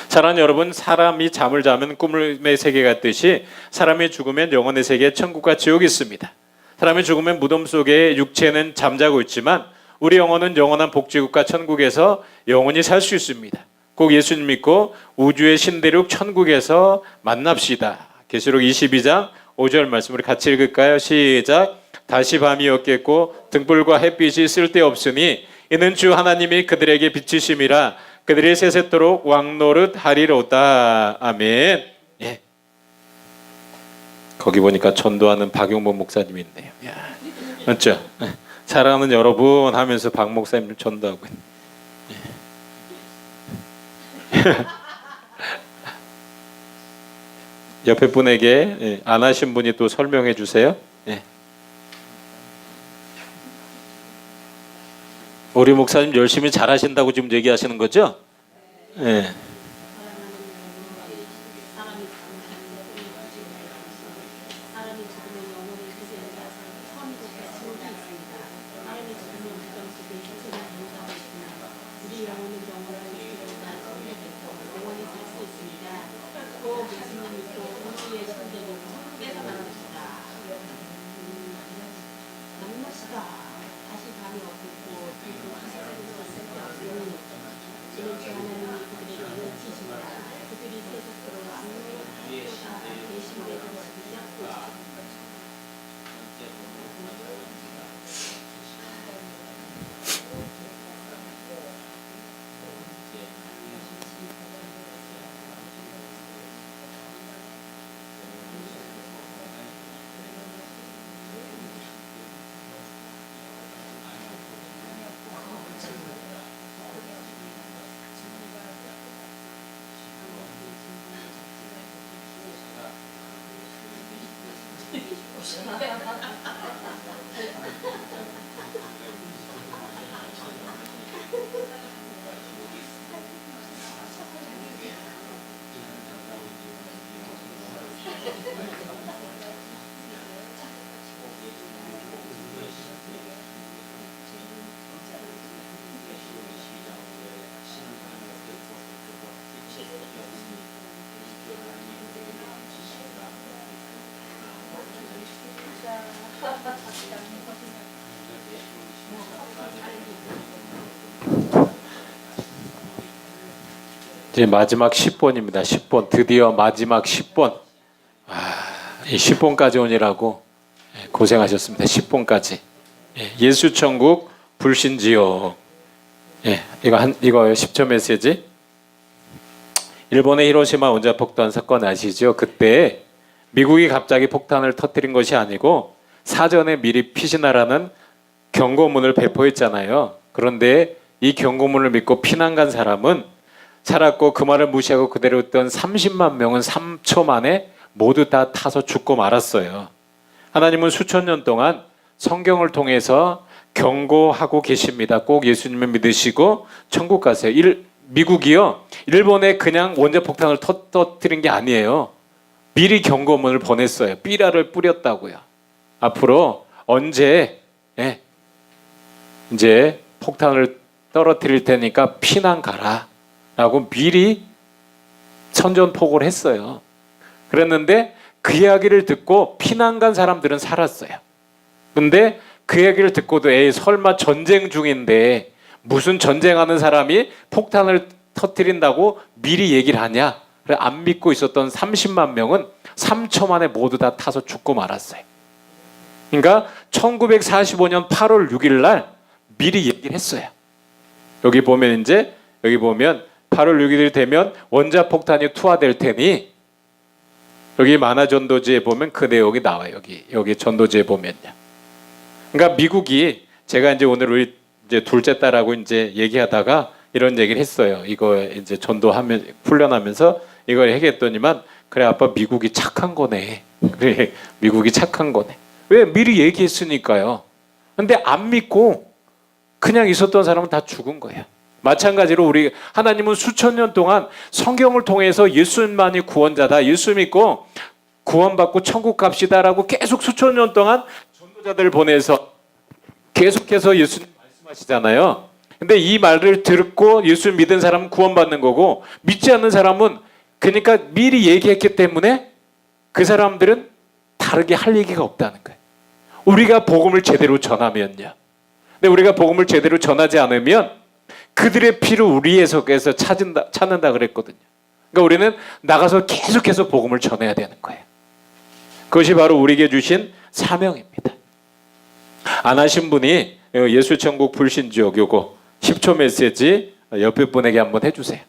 사랑하는 여러분, 사람이 잠을 자면 꿈의 세계 같듯이 사람이 죽으면 영혼의 세계, 천국과 지옥이 있습니다. 사람이 죽으면 무덤 속에 육체는 잠자고 있지만 우리 영혼은 영원한 복지국가 천국에서 영원히 살 수 있습니다. 꼭 예수님 믿고 우주의 신대륙 천국에서 만납시다. 계시록 22장 5절 말씀 우리 같이 읽을까요? 시작. 다시 밤이 없겠고 등불과 햇빛이 쓸데없으니 이는 주 하나님이 그들에게 비치심이라 그들이 세세토록 왕노릇 하리로다. 아멘. 예. 거기 보니까 전도하는 박용범 목사님이 있네요. 야, 맞죠? 사랑하는 여러분 하면서 박 목사님 전도하고 있네. 옆에 분에게 안 하신 분이 또 설명해 주세요. 예. 우리 목사님 열심히 잘하신다고 지금 얘기하시는 거죠? 예. 이제 마지막 10번입니다. 10번. 드디어 마지막 10번. 이 10번까지 오니라고 고생하셨습니다. 10번까지. 예수 천국 불신지요. 이거 10초 메시지. 일본의 히로시마 원자폭탄 사건 아시죠? 그때 미국이 갑자기 폭탄을 터뜨린 것이 아니고 사전에 미리 피신하라는 경고문을 배포했잖아요. 그런데 이 경고문을 믿고 피난 간 사람은 살았고 그 말을 무시하고 그대로 있던 30만 명은 3초 만에 모두 다 타서 죽고 말았어요. 하나님은 수천 년 동안 성경을 통해서 경고하고 계십니다. 꼭 예수님을 믿으시고 천국 가세요. 미국이요, 일본에 그냥 원자폭탄을 터뜨린 게 아니에요. 미리 경고문을 보냈어요. 삐라를 뿌렸다고요. 앞으로 언제 이제 폭탄을 떨어뜨릴 테니까 피난 가라 라고 미리 선전포고를 했어요. 그랬는데 그 이야기를 듣고 피난 간 사람들은 살았어요. 근데 그 얘기를 듣고도 설마 전쟁 중인데 무슨 전쟁하는 사람이 폭탄을 터뜨린다고 미리 얘기를 하냐? 그래 안 믿고 있었던 30만 명은 3초 만에 모두 다 타서 죽고 말았어요. 그러니까 1945년 8월 6일 날 미리 얘기를 했어요. 여기 보면 8월 6일이 되면 원자폭탄이 투하될 테니, 여기 만화전도지에 보면 그 내용이 나와요. 여기 전도지에 보면요. 그러니까 미국이, 제가 이제 오늘 우리 이제 둘째 딸하고 이제 얘기하다가 이런 얘기를 했어요. 이거 이제 훈련하면서 이걸 얘기했더니만, 그래 아빠 미국이 착한 거네. 그래 미국이 착한 거네. 왜? 미리 얘기했으니까요. 근데 안 믿고 그냥 있었던 사람은 다 죽은 거예요. 마찬가지로 하나님은 수천 년 동안 성경을 통해서 예수님만이 구원자다, 예수 믿고 구원받고 천국 갑시다라고 계속 수천 년 동안 전도자들을 보내서 계속해서 예수님 말씀하시잖아요. 근데 이 말을 듣고 예수 믿은 사람은 구원받는 거고, 믿지 않는 사람은, 그러니까 미리 얘기했기 때문에 그 사람들은 다르게 할 얘기가 없다는 거예요. 우리가 복음을 제대로 전하면요. 근데 우리가 복음을 제대로 전하지 않으면 그들의 피를 우리의 속에서 찾는다 그랬거든요. 그러니까 우리는 나가서 계속해서 복음을 전해야 되는 거예요. 그것이 바로 우리에게 주신 사명입니다. 안 하신 분이 예수 천국 불신지옥 요거 10초 메시지 옆에 분에게 한번 해주세요.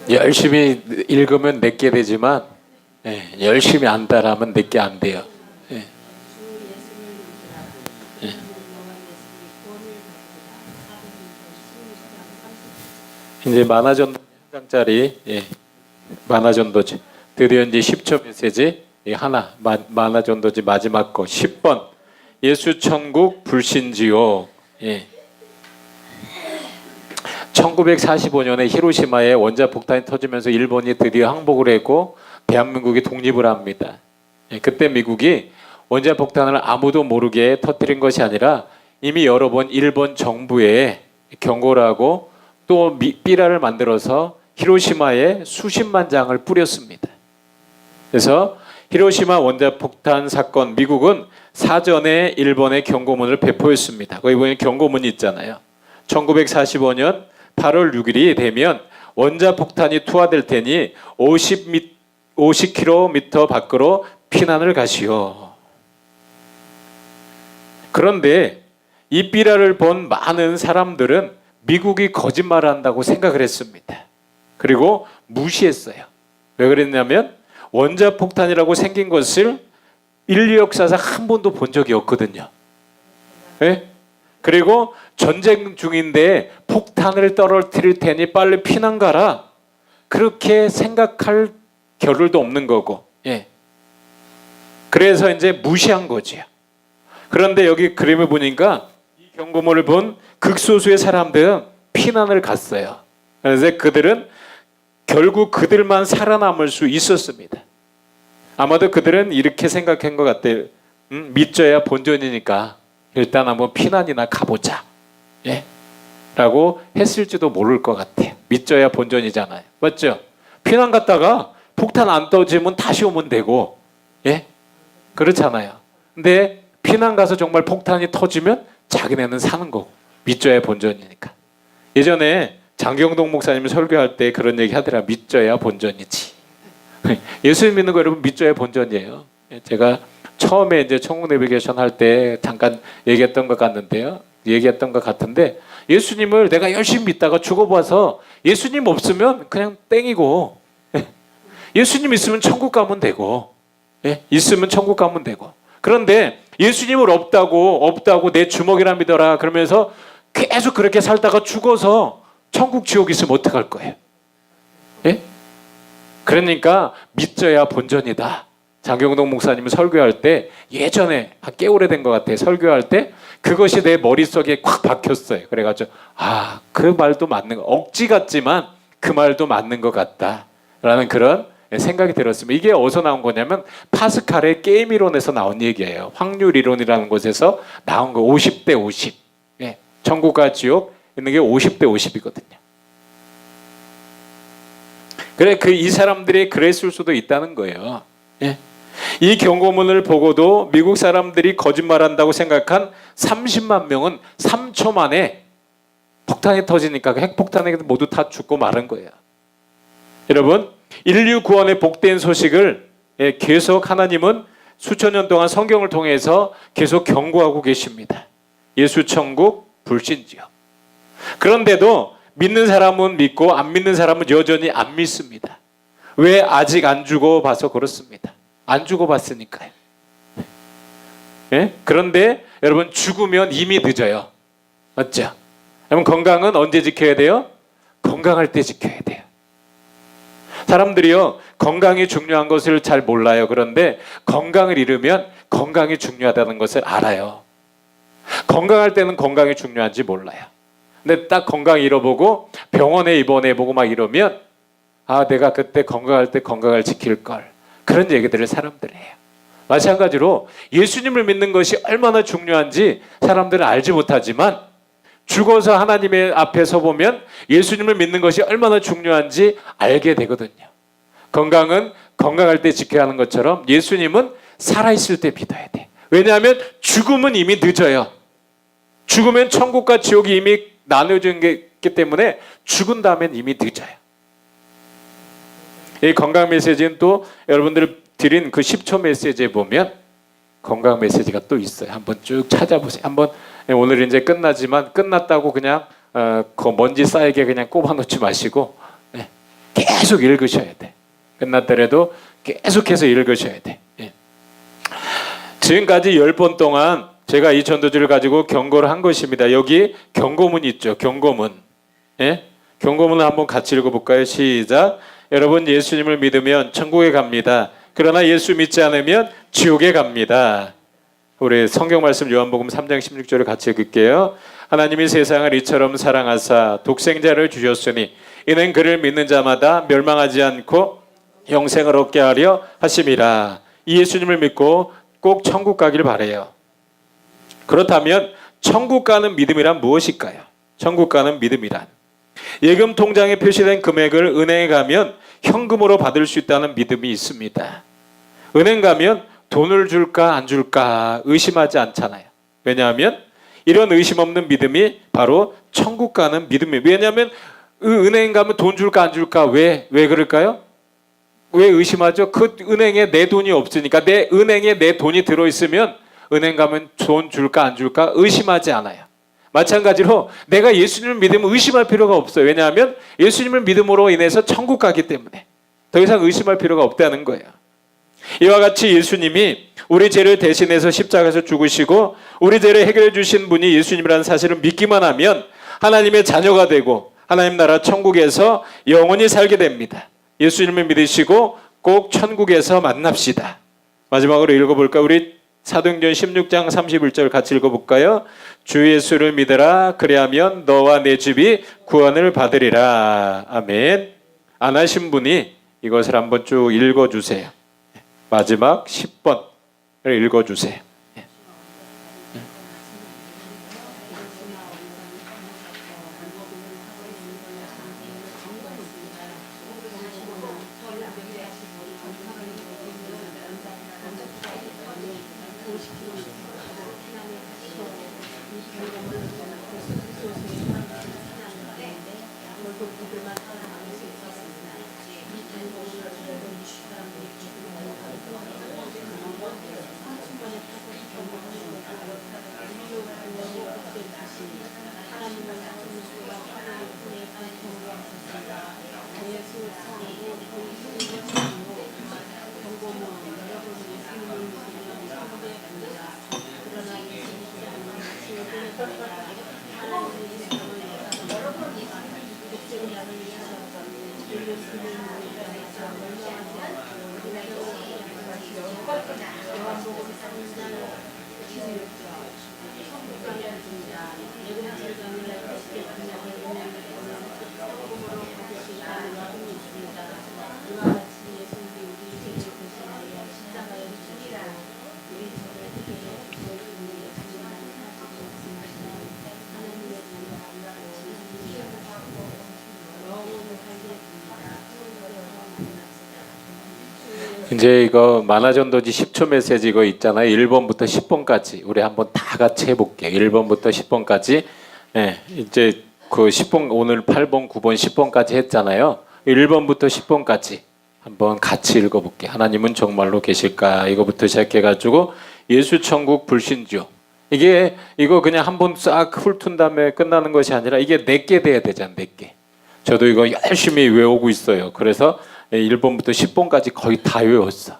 열심히 읽으면 내게 되지만 열심히 안 따라하면 내게 안 돼요. 이제 만화전도 한 장짜리 만화전도지 드디어 이제 10초 메시지 하나, 만화전도지 마지막 거 10번 예수 천국 불신지요. 1945년에 히로시마에 원자폭탄이 터지면서 일본이 드디어 항복을 했고 대한민국이 독립을 합니다. 그때 미국이 원자폭탄을 아무도 모르게 터뜨린 것이 아니라 이미 여러 번 일본 정부에 경고를 하고 또 삐라를 만들어서 히로시마에 수십만 장을 뿌렸습니다. 그래서 히로시마 원자폭탄 사건, 미국은 사전에 일본에 경고문을 배포했습니다. 거기 보면 경고문이 있잖아요. 1945년 8월 6일이 되면 원자폭탄이 투하될 테니 50km 밖으로 피난을 가시오. 그런데 이 삐라를 본 많은 사람들은 미국이 거짓말한다고 생각을 했습니다. 그리고 무시했어요. 왜 그랬냐면 원자폭탄이라고 생긴 것을 인류 역사상 한 번도 본 적이 없거든요. 네? 그리고 전쟁 중인데 폭탄을 떨어뜨릴 테니 빨리 피난 가라. 그렇게 생각할 겨를도 없는 거고. 예. 그래서 이제 무시한 거지요. 그런데 여기 그림을 보니까 이 경고문을 본 극소수의 사람들은 피난을 갔어요. 그래서 그들은 결국 그들만 살아남을 수 있었습니다. 아마도 그들은 이렇게 생각한 것 같아요. 믿져야 본전이니까 일단 한번 피난이나 가보자. 예? 라고 했을지도 모를 것 같아요. 믿져야 본전이잖아요. 맞죠? 피난 갔다가 폭탄 안 터지면 다시 오면 되고, 예? 그렇잖아요. 근데 피난 가서 정말 폭탄이 터지면 자기네는 사는 거고, 믿져야 본전이니까. 예전에 장경동 목사님이 설교할 때 그런 얘기 하더라. 믿져야 본전이지. 예수 믿는 거 여러분 믿져야 본전이에요. 제가 처음에 이제 천국 내비게이션 할 때 잠깐 얘기했던 것 같은데요. 예수님을 내가 열심히 믿다가 죽어봐서 예수님 없으면 그냥 땡이고, 예수님 있으면 천국 가면 되고, 있으면 천국 가면 되고. 그런데 예수님을 없다고 내 주먹이라 믿어라 그러면서 계속 그렇게 살다가 죽어서 천국 지옥 있으면 어떡할 거예요? 예? 그러니까 믿져야 본전이다. 장경동 목사님이 설교할 때 예전에 꽤 오래된 것 같아요. 설교할 때 그것이 내 머릿속에 콱 박혔어요. 그래가지고 그 말도 맞는 거, 억지 같지만 그 말도 맞는 것 같다라는 그런 생각이 들었습니다. 이게 어디서 나온 거냐면 파스칼의 게임 이론에서 나온 얘기예요. 확률 이론이라는 곳에서 나온 거. 50대 50. 예. 천국과 지옥 있는 게 50대 50이거든요. 그래 이 사람들이 그랬을 수도 있다는 거예요. 예. 이 경고문을 보고도 미국 사람들이 거짓말한다고 생각한 30만 명은 3초 만에 폭탄이 터지니까 핵폭탄에 모두 다 죽고 마른 거예요. 여러분, 인류 구원의 복된 소식을 계속 하나님은 수천 년 동안 성경을 통해서 계속 경고하고 계십니다. 예수 천국 불신지요. 그런데도 믿는 사람은 믿고 안 믿는 사람은 여전히 안 믿습니다. 왜? 아직 안 죽어봐서 그렇습니다. 안 죽어봤으니까요. 예? 그런데 여러분 죽으면 이미 늦어요. 맞죠? 여러분 건강은 언제 지켜야 돼요? 건강할 때 지켜야 돼요. 사람들이요 건강이 중요한 것을 잘 몰라요. 그런데 건강을 잃으면 건강이 중요하다는 것을 알아요. 건강할 때는 건강이 중요한지 몰라요. 근데 딱 건강 잃어보고 병원에 입원해보고 막 이러면 내가 그때 건강할 때 건강을 지킬 걸. 그런 얘기들을 사람들이 해요. 마찬가지로 예수님을 믿는 것이 얼마나 중요한지 사람들은 알지 못하지만 죽어서 하나님의 앞에 서보면 예수님을 믿는 것이 얼마나 중요한지 알게 되거든요. 건강은 건강할 때 지켜야 하는 것처럼 예수님은 살아있을 때 믿어야 돼. 왜냐하면 죽음은 이미 늦어요. 죽으면 천국과 지옥이 이미 나눠진 게 있기 때문에 죽은 다음엔 이미 늦어요. 이 건강 메시지는 또 여러분들 드린 그 10초 메시지에 보면 건강 메시지가 또 있어요. 한번 쭉 찾아보세요. 한번 오늘 이제 끝나지만 끝났다고 그냥 그 먼지 쌓이게 그냥 꼽아놓지 마시고 계속 읽으셔야 돼. 끝났더라도 계속해서 읽으셔야 돼. 지금까지 10번 동안 제가 이 전도지를 가지고 경고를 한 것입니다. 여기 경고문이 있죠. 경고문. 경고문을 한번 같이 읽어볼까요? 시작. 여러분 예수님을 믿으면 천국에 갑니다. 그러나 예수 믿지 않으면 지옥에 갑니다. 우리 성경 말씀 요한복음 3장 16절을 같이 읽을게요. 하나님이 세상을 이처럼 사랑하사 독생자를 주셨으니 이는 그를 믿는 자마다 멸망하지 않고 영생을 얻게 하려 하심이라. 이 예수님을 믿고 꼭 천국 가길 바라요. 그렇다면 천국 가는 믿음이란 무엇일까요? 천국 가는 믿음이란 예금 통장에 표시된 금액을 은행에 가면 현금으로 받을 수 있다는 믿음이 있습니다. 은행 가면 돈을 줄까 안 줄까 의심하지 않잖아요. 왜냐하면 이런 의심 없는 믿음이 바로 천국 가는 믿음이에요. 왜냐하면 은행 가면 돈 줄까 안 줄까 왜 그럴까요? 왜 의심하죠? 그 은행에 내 돈이 없으니까. 내 은행에 내 돈이 들어있으면 은행 가면 돈 줄까 안 줄까 의심하지 않아요. 마찬가지로 내가 예수님을 믿으면 의심할 필요가 없어요. 왜냐하면 예수님을 믿음으로 인해서 천국 가기 때문에 더 이상 의심할 필요가 없다는 거예요. 이와 같이 예수님이 우리 죄를 대신해서 십자가에서 죽으시고 우리 죄를 해결해 주신 분이 예수님이라는 사실을 믿기만 하면 하나님의 자녀가 되고 하나님 나라 천국에서 영원히 살게 됩니다. 예수님을 믿으시고 꼭 천국에서 만납시다. 마지막으로 읽어볼까? 우리 사도행전 16장 31절 같이 읽어볼까요? 주 예수를 믿으라. 그리하면 너와 내 집이 구원을 받으리라. 아멘. 안 하신 분이 이것을 한번 쭉 읽어주세요. 마지막 10번을 읽어주세요. 이제 이거 만화전도지 10초 메시지 이거 있잖아요. 1번부터 10번까지 우리 한번 다 같이 해볼게요. 1번부터 10번까지. 네, 이제 그 10번 오늘 8번, 9번, 10번까지 했잖아요. 1번부터 10번까지 한번 같이 읽어볼게요. 하나님은 정말로 계실까? 이거부터 시작해가지고 예수 천국 불신주. 이거 그냥 한번 싹 훑은 다음에 끝나는 것이 아니라 이게 내게 돼야 되잖아. 내게. 저도 이거 열심히 외우고 있어요. 그래서 1번부터 10번까지 거의 다 외웠어.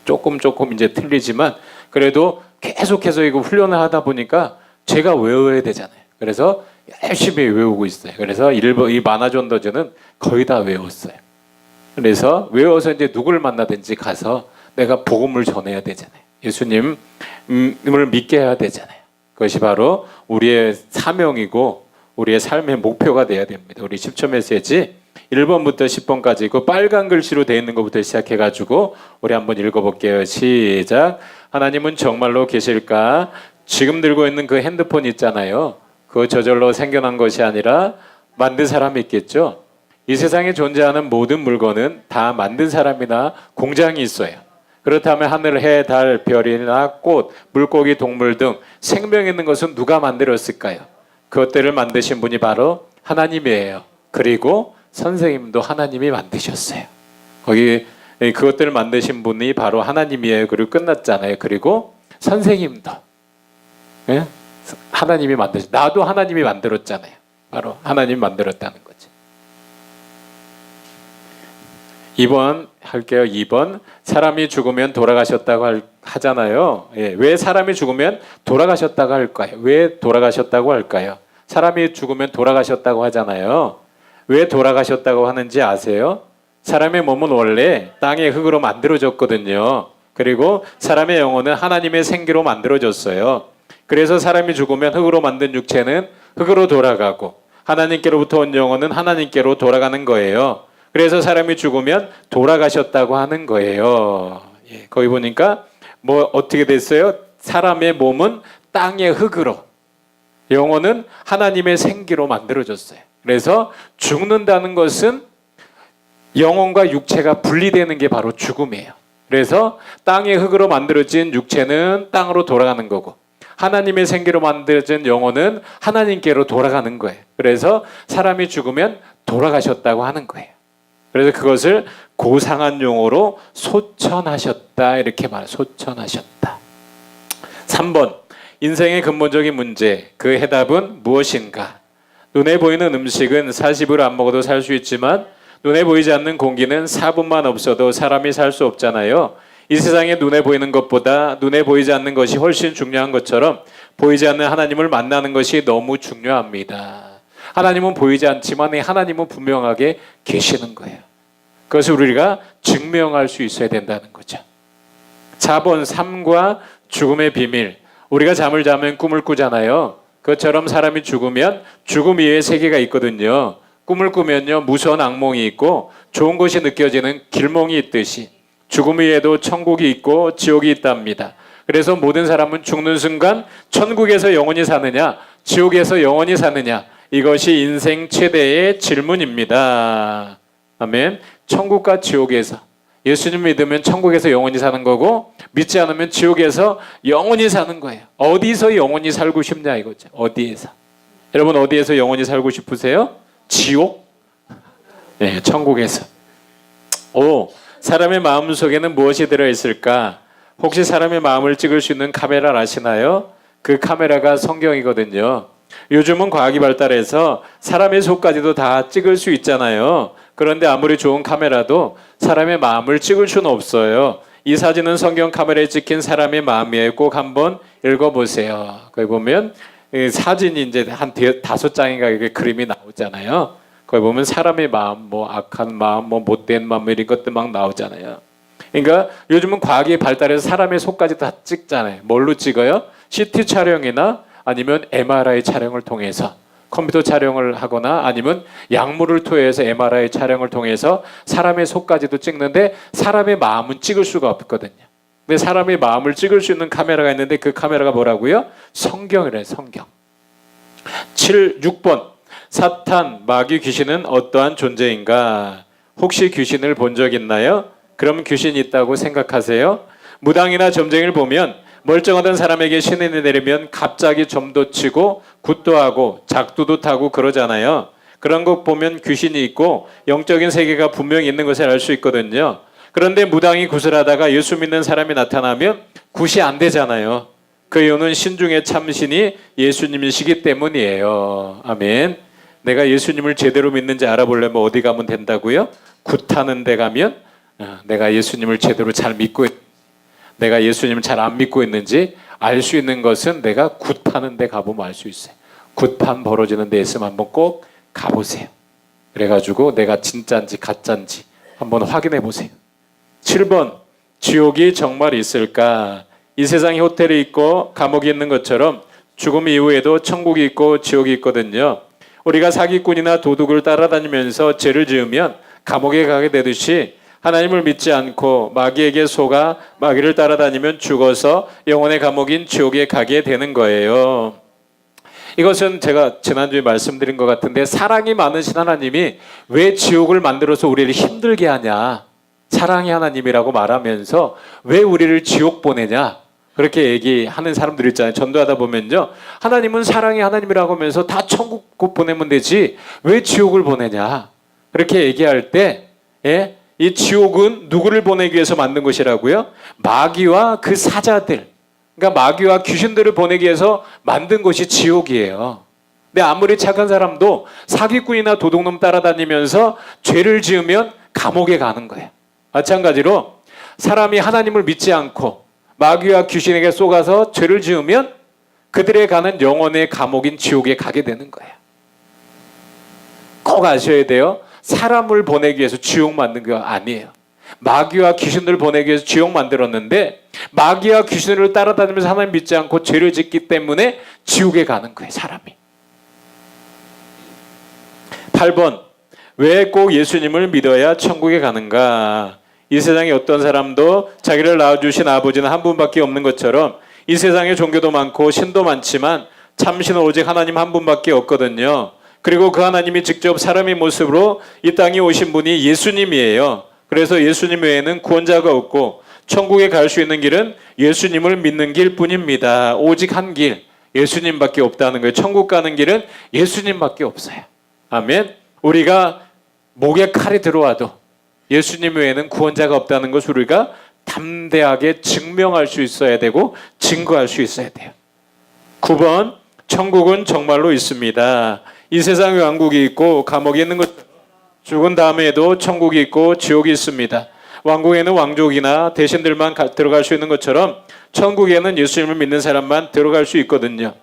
조금 이제 틀리지만 그래도 계속해서 이거 훈련을 하다 보니까 제가 외워야 되잖아요. 그래서 열심히 외우고 있어요. 그래서 이 만화전도전은 거의 다 외웠어요. 그래서 외워서 이제 누굴 만나든지 가서 내가 복음을 전해야 되잖아요. 예수님을 믿게 해야 되잖아요. 그것이 바로 우리의 사명이고 우리의 삶의 목표가 돼야 됩니다. 우리 10초 메시지 1번부터 10번까지 그 빨간 글씨로 되어 있는 것부터 시작해가지고 우리 한번 읽어볼게요. 시작. 하나님은 정말로 계실까? 지금 들고 있는 그 핸드폰 있잖아요. 그거 저절로 생겨난 것이 아니라 만든 사람이 있겠죠. 이 세상에 존재하는 모든 물건은 다 만든 사람이나 공장이 있어요. 그렇다면 하늘, 해, 달, 별이나 꽃, 물고기, 동물 등 생명 있는 것은 누가 만들었을까요? 그것들을 만드신 분이 바로 하나님이에요. 그리고 선생님도 하나님이 만드셨어요. 거기 그것들을 만드신 분이 바로 하나님이에요. 그리고 끝났잖아요. 그리고 선생님도 하나님이 만드셨. 나도 하나님이 만들었잖아요. 바로 하나님이 만들었다는 거죠. 2번 할게요. 2번 사람이 죽으면 돌아가셨다고 하잖아요. 왜 사람이 죽으면 돌아가셨다고 할까요? 왜 돌아가셨다고 할까요? 사람이 죽으면 돌아가셨다고 하잖아요. 왜 돌아가셨다고 하는지 아세요? 사람의 몸은 원래 땅의 흙으로 만들어졌거든요. 그리고 사람의 영혼은 하나님의 생기로 만들어졌어요. 그래서 사람이 죽으면 흙으로 만든 육체는 흙으로 돌아가고 하나님께로부터 온 영혼은 하나님께로 돌아가는 거예요. 그래서 사람이 죽으면 돌아가셨다고 하는 거예요. 거기 보니까 뭐 어떻게 됐어요? 사람의 몸은 땅의 흙으로 영혼은 하나님의 생기로 만들어졌어요. 그래서 죽는다는 것은 영혼과 육체가 분리되는 게 바로 죽음이에요. 그래서 땅의 흙으로 만들어진 육체는 땅으로 돌아가는 거고, 하나님의 생기로 만들어진 영혼은 하나님께로 돌아가는 거예요. 그래서 사람이 죽으면 돌아가셨다고 하는 거예요. 그래서 그것을 고상한 용어로 소천하셨다 이렇게 말해요. 소천하셨다. 3번, 인생의 근본적인 문제, 그 해답은 무엇인가? 눈에 보이는 음식은 40을 안 먹어도 살 수 있지만 눈에 보이지 않는 공기는 4분만 없어도 사람이 살 수 없잖아요. 이 세상에 눈에 보이는 것보다 눈에 보이지 않는 것이 훨씬 중요한 것처럼 보이지 않는 하나님을 만나는 것이 너무 중요합니다. 하나님은 보이지 않지만 하나님은 분명하게 계시는 거예요. 그것을 우리가 증명할 수 있어야 된다는 거죠. 4번, 삶과 죽음의 비밀. 우리가 잠을 자면 꿈을 꾸잖아요. 그것처럼 사람이 죽으면 죽음 이외의 세계가 있거든요. 꿈을 꾸면요, 무서운 악몽이 있고 좋은 것이 느껴지는 길몽이 있듯이 죽음 위에도 천국이 있고 지옥이 있답니다. 그래서 모든 사람은 죽는 순간 천국에서 영원히 사느냐, 지옥에서 영원히 사느냐, 이것이 인생 최대의 질문입니다. 아멘. 천국과 지옥에서, 예수님 믿으면 천국에서 영원히 사는 거고, 믿지 않으면 지옥에서 영원히 사는 거예요. 어디서 영원히 살고 싶냐 이거죠. 어디에서? 여러분, 어디에서 영원히 살고 싶으세요? 지옥? 네, 천국에서. 사람의 마음 속에는 무엇이 들어있을까? 혹시 사람의 마음을 찍을 수 있는 카메라를 아시나요? 그 카메라가 성경이거든요. 요즘은 과학이 발달해서 사람의 속까지도 다 찍을 수 있잖아요. 그런데 아무리 좋은 카메라도 사람의 마음을 찍을 수는 없어요. 이 사진은 성경 카메라에 찍힌 사람의 마음이에요. 꼭 한번 읽어보세요. 거기 보면 사진이 이제 한 5장인가 이게 그림이 나오잖아요. 거기 보면 사람의 마음, 뭐 악한 마음, 뭐 못된 마음 이런 것들 막 나오잖아요. 그러니까 요즘은 과학이 발달해서 사람의 속까지 다 찍잖아요. 뭘로 찍어요? CT 촬영이나 아니면 MRI 촬영을 통해서, 컴퓨터 촬영을 하거나 아니면 약물을 투여해서 MRI 촬영을 통해서 사람의 속까지도 찍는데 사람의 마음은 찍을 수가 없거든요. 근데 사람의 마음을 찍을 수 있는 카메라가 있는데 그 카메라가 뭐라고요? 성경이래요. 성경. 6번. 사탄, 마귀, 귀신은 어떠한 존재인가? 혹시 귀신을 본 적 있나요? 그럼 귀신이 있다고 생각하세요? 무당이나 점쟁이를 보면 멀쩡하던 사람에게 신이 내리면 갑자기 점도 치고 굿도 하고 작두도 타고 그러잖아요. 그런 것 보면 귀신이 있고 영적인 세계가 분명히 있는 것을 알 수 있거든요. 그런데 무당이 굿을 하다가 예수 믿는 사람이 나타나면 굿이 안 되잖아요. 그 이유는 신중의 참신이 예수님이시기 때문이에요. 아멘. 내가 예수님을 제대로 믿는지 알아보려면 어디 가면 된다고요? 굿하는 데 가면 내가 예수님을 제대로 잘 믿고, 내가 예수님을 잘 안 믿고 있는지 알 수 있는 것은 내가 굿하는 데 가보면 알 수 있어요. 굿판 벌어지는 데 있으면 한번 꼭 가보세요. 그래가지고 내가 진짜인지 가짜인지 한번 확인해 보세요. 7번, 지옥이 정말 있을까? 이 세상에 호텔이 있고 감옥이 있는 것처럼 죽음 이후에도 천국이 있고 지옥이 있거든요. 우리가 사기꾼이나 도둑을 따라다니면서 죄를 지으면 감옥에 가게 되듯이 하나님을 믿지 않고 마귀에게 속아 마귀를 따라다니면 죽어서 영혼의 감옥인 지옥에 가게 되는 거예요. 이것은 제가 지난주에 말씀드린 것 같은데, 사랑이 많으신 하나님이 왜 지옥을 만들어서 우리를 힘들게 하냐, 사랑의 하나님이라고 말하면서 왜 우리를 지옥 보내냐, 그렇게 얘기하는 사람들 있잖아요. 전도하다 보면요, 하나님은 사랑의 하나님이라고 하면서 다 천국 보내면 되지 왜 지옥을 보내냐, 그렇게 얘기할 때, 이 지옥은 누구를 보내기 위해서 만든 것이라고요? 마귀와 그 사자들, 그러니까 마귀와 귀신들을 보내기 위해서 만든 것이 지옥이에요. 근데 아무리 착한 사람도 사기꾼이나 도둑놈 따라다니면서 죄를 지으면 감옥에 가는 거예요. 마찬가지로 사람이 하나님을 믿지 않고 마귀와 귀신에게 속아서 죄를 지으면 그들에 가는 영혼의 감옥인 지옥에 가게 되는 거예요. 꼭 아셔야 돼요. 사람을 보내기 위해서 지옥 만든 거 아니에요. 마귀와 귀신들을 보내기 위해서 지옥 만들었는데 마귀와 귀신을 따라다니면서 하나님 믿지 않고 죄를 짓기 때문에 지옥에 가는 거예요, 사람이. 8번, 왜 꼭 예수님을 믿어야 천국에 가는가? 이 세상에 어떤 사람도 자기를 낳아주신 아버지는 한 분밖에 없는 것처럼 이 세상에 종교도 많고 신도 많지만 참신은 오직 하나님 한 분밖에 없거든요. 그리고 그 하나님이 직접 사람의 모습으로 이 땅에 오신 분이 예수님이에요. 그래서 예수님 외에는 구원자가 없고 천국에 갈 수 있는 길은 예수님을 믿는 길뿐입니다. 오직 한 길, 예수님밖에 없다는 거예요. 천국 가는 길은 예수님밖에 없어요. 아멘. 우리가 목에 칼이 들어와도 예수님 외에는 구원자가 없다는 것을 우리가 담대하게 증명할 수 있어야 되고 증거할 수 있어야 돼요. 9번, 천국은 정말로 있습니다. 이 세상에 왕국이 있고 감옥이 있는 것, 죽은 다음에도 천국이 있고 지옥이 있습니다. 왕국에는 왕족이나 대신들만 들어갈 수 있는 것처럼 천국에는 예수님을 믿는 사람만 들어갈 수 있거든요.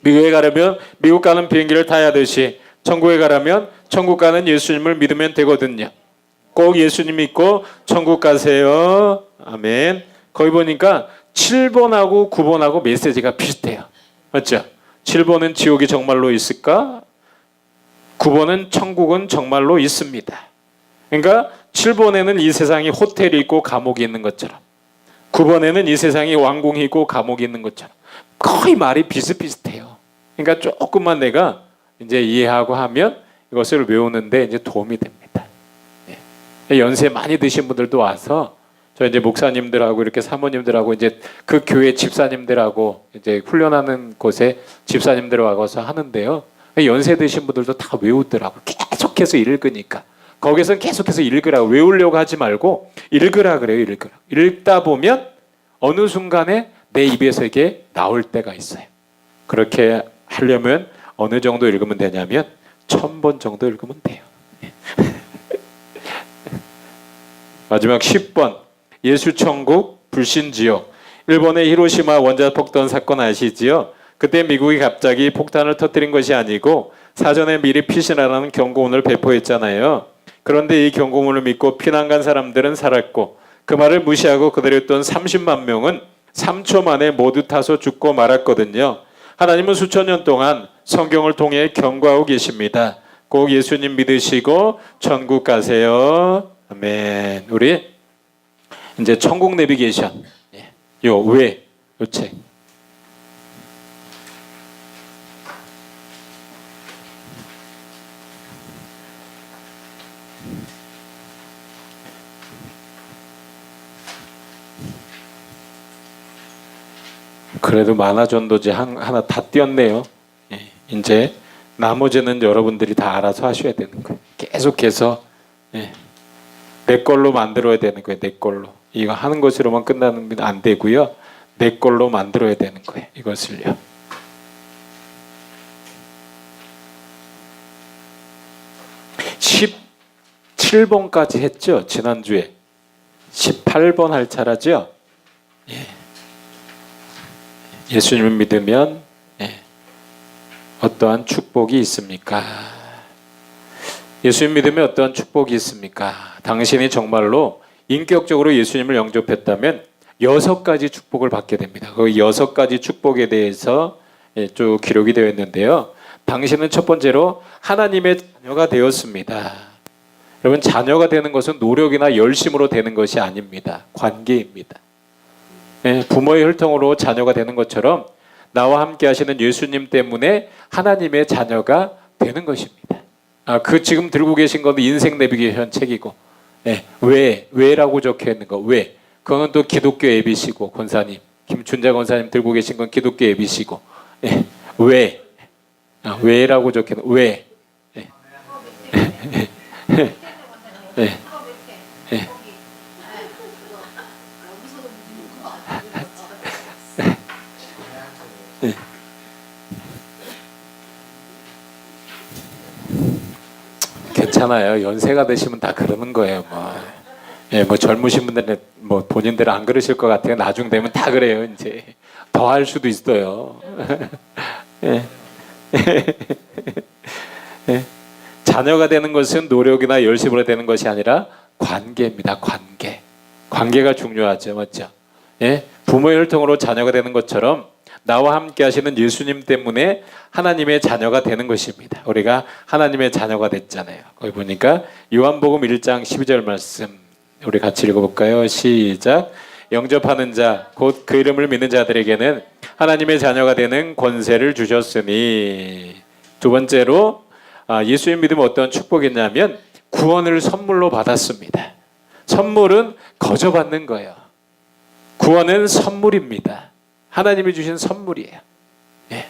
미국에 가려면 미국 가는 비행기를 타야 하듯이 천국에 가려면 천국 가는 예수님을 믿으면 되거든요. 꼭 예수님 믿고 천국 가세요. 아멘. 거기 보니까 7번하고 9번하고 메시지가 비슷해요. 맞죠? 7번은 지옥이 정말로 있을까? 9번은 천국은 정말로 있습니다. 그러니까 7번에는 이 세상이 호텔이 있고 감옥이 있는 것처럼 9번에는 이 세상이 왕궁이 있고 감옥이 있는 것처럼 거의 말이 비슷비슷해요. 그러니까 조금만 내가 이제 이해하고 하면 이것을 외우는데 이제 도움이 됩니다. 연세 많이 드신 분들도 와서 저 이제 목사님들하고 이렇게 사모님들하고 이제 그 교회 집사님들하고 이제 훈련하는 곳에 집사님들 와서 하는데요. 연세 드신 분들도 다 외우더라고. 계속해서 읽으니까. 거기서는 계속해서 읽으라고, 외우려고 하지 말고 읽으라 그래요. 읽으라. 읽다 보면 어느 순간에 내 입에서 이게 나올 때가 있어요. 그렇게 하려면 어느 정도 읽으면 되냐면 1000번 정도 읽으면 돼요. 마지막 10번, 예수천국 불신지옥. 일본의 히로시마 원자폭탄 사건 아시지요? 그때 미국이 갑자기 폭탄을 터뜨린 것이 아니고 사전에 미리 피신하라는 경고문을 배포했잖아요. 그런데 이 경고문을 믿고 피난 간 사람들은 살았고 그 말을 무시하고 그대로 했던 30만 명은 3초 만에 모두 타서 죽고 말았거든요. 하나님은 수천 년 동안 성경을 통해 경고하고 계십니다. 꼭 예수님 믿으시고 천국 가세요. 아멘. 우리 이제 천국 내비게이션 요 책. 그래도 만화전도제 하나 다 띄었네요. 이제 나머지는 여러분들이 다 알아서 하셔야 되는 거예요. 계속해서 내 걸로 만들어야 되는 거예요. 내 걸로. 이거 하는 것으로만 끝나는 건 안 되고요. 내 걸로 만들어야 되는 거예요. 이것을요. 십 7번까지 했죠. 지난주에. 18번 할 차례죠. 예수님을 믿으면 어떠한 축복이 있습니까? 예수님 믿으면 어떠한 축복이 있습니까? 당신이 정말로 인격적으로 예수님을 영접했다면 6가지 축복을 받게 됩니다. 그 6가지 축복에 대해서 쭉 기록이 되어 있는데요. 당신은 첫 번째로 하나님의 자녀가 되었습니다. 여러분, 자녀가 되는 것은 노력이나 열심으로 되는 것이 아닙니다. 관계입니다. 부모의 혈통으로 자녀가 되는 것처럼 나와 함께 하시는 예수님 때문에 하나님의 자녀가 되는 것입니다. 그 지금 들고 계신 건 인생 내비게이션 책이고 왜라고 적혀 있는 거 왜. 그거는 또 기독교 앱이시고 권사님 김춘자 권사님 들고 계신 건 기독교 앱이시고 왜. 왜라고 적혀 있는 왜. 괜찮아요. 연세가 되시면 다 그러는 거예요. 뭐 젊으신 분들은 뭐 본인들은 안 그러실 것 같아요. 나중 되면 다 그래요. 이제 더 할 수도 있어요. 자녀가 되는 것은 노력이나 열심으로 되는 것이 아니라 관계입니다. 관계가 중요하죠. 맞죠? 부모의 혈통으로 자녀가 되는 것처럼 나와 함께 하시는 예수님 때문에 하나님의 자녀가 되는 것입니다. 우리가 하나님의 자녀가 됐잖아요. 거기 보니까 요한복음 1장 12절 말씀 우리 같이 읽어볼까요? 시작. 영접하는 자 곧 그 이름을 믿는 자들에게는 하나님의 자녀가 되는 권세를 주셨으니. 두 번째로 예수님 믿으면 어떤 축복이냐면 구원을 선물로 받았습니다. 선물은 거저 받는 거예요. 구원은 선물입니다. 하나님이 주신 선물이에요. 예.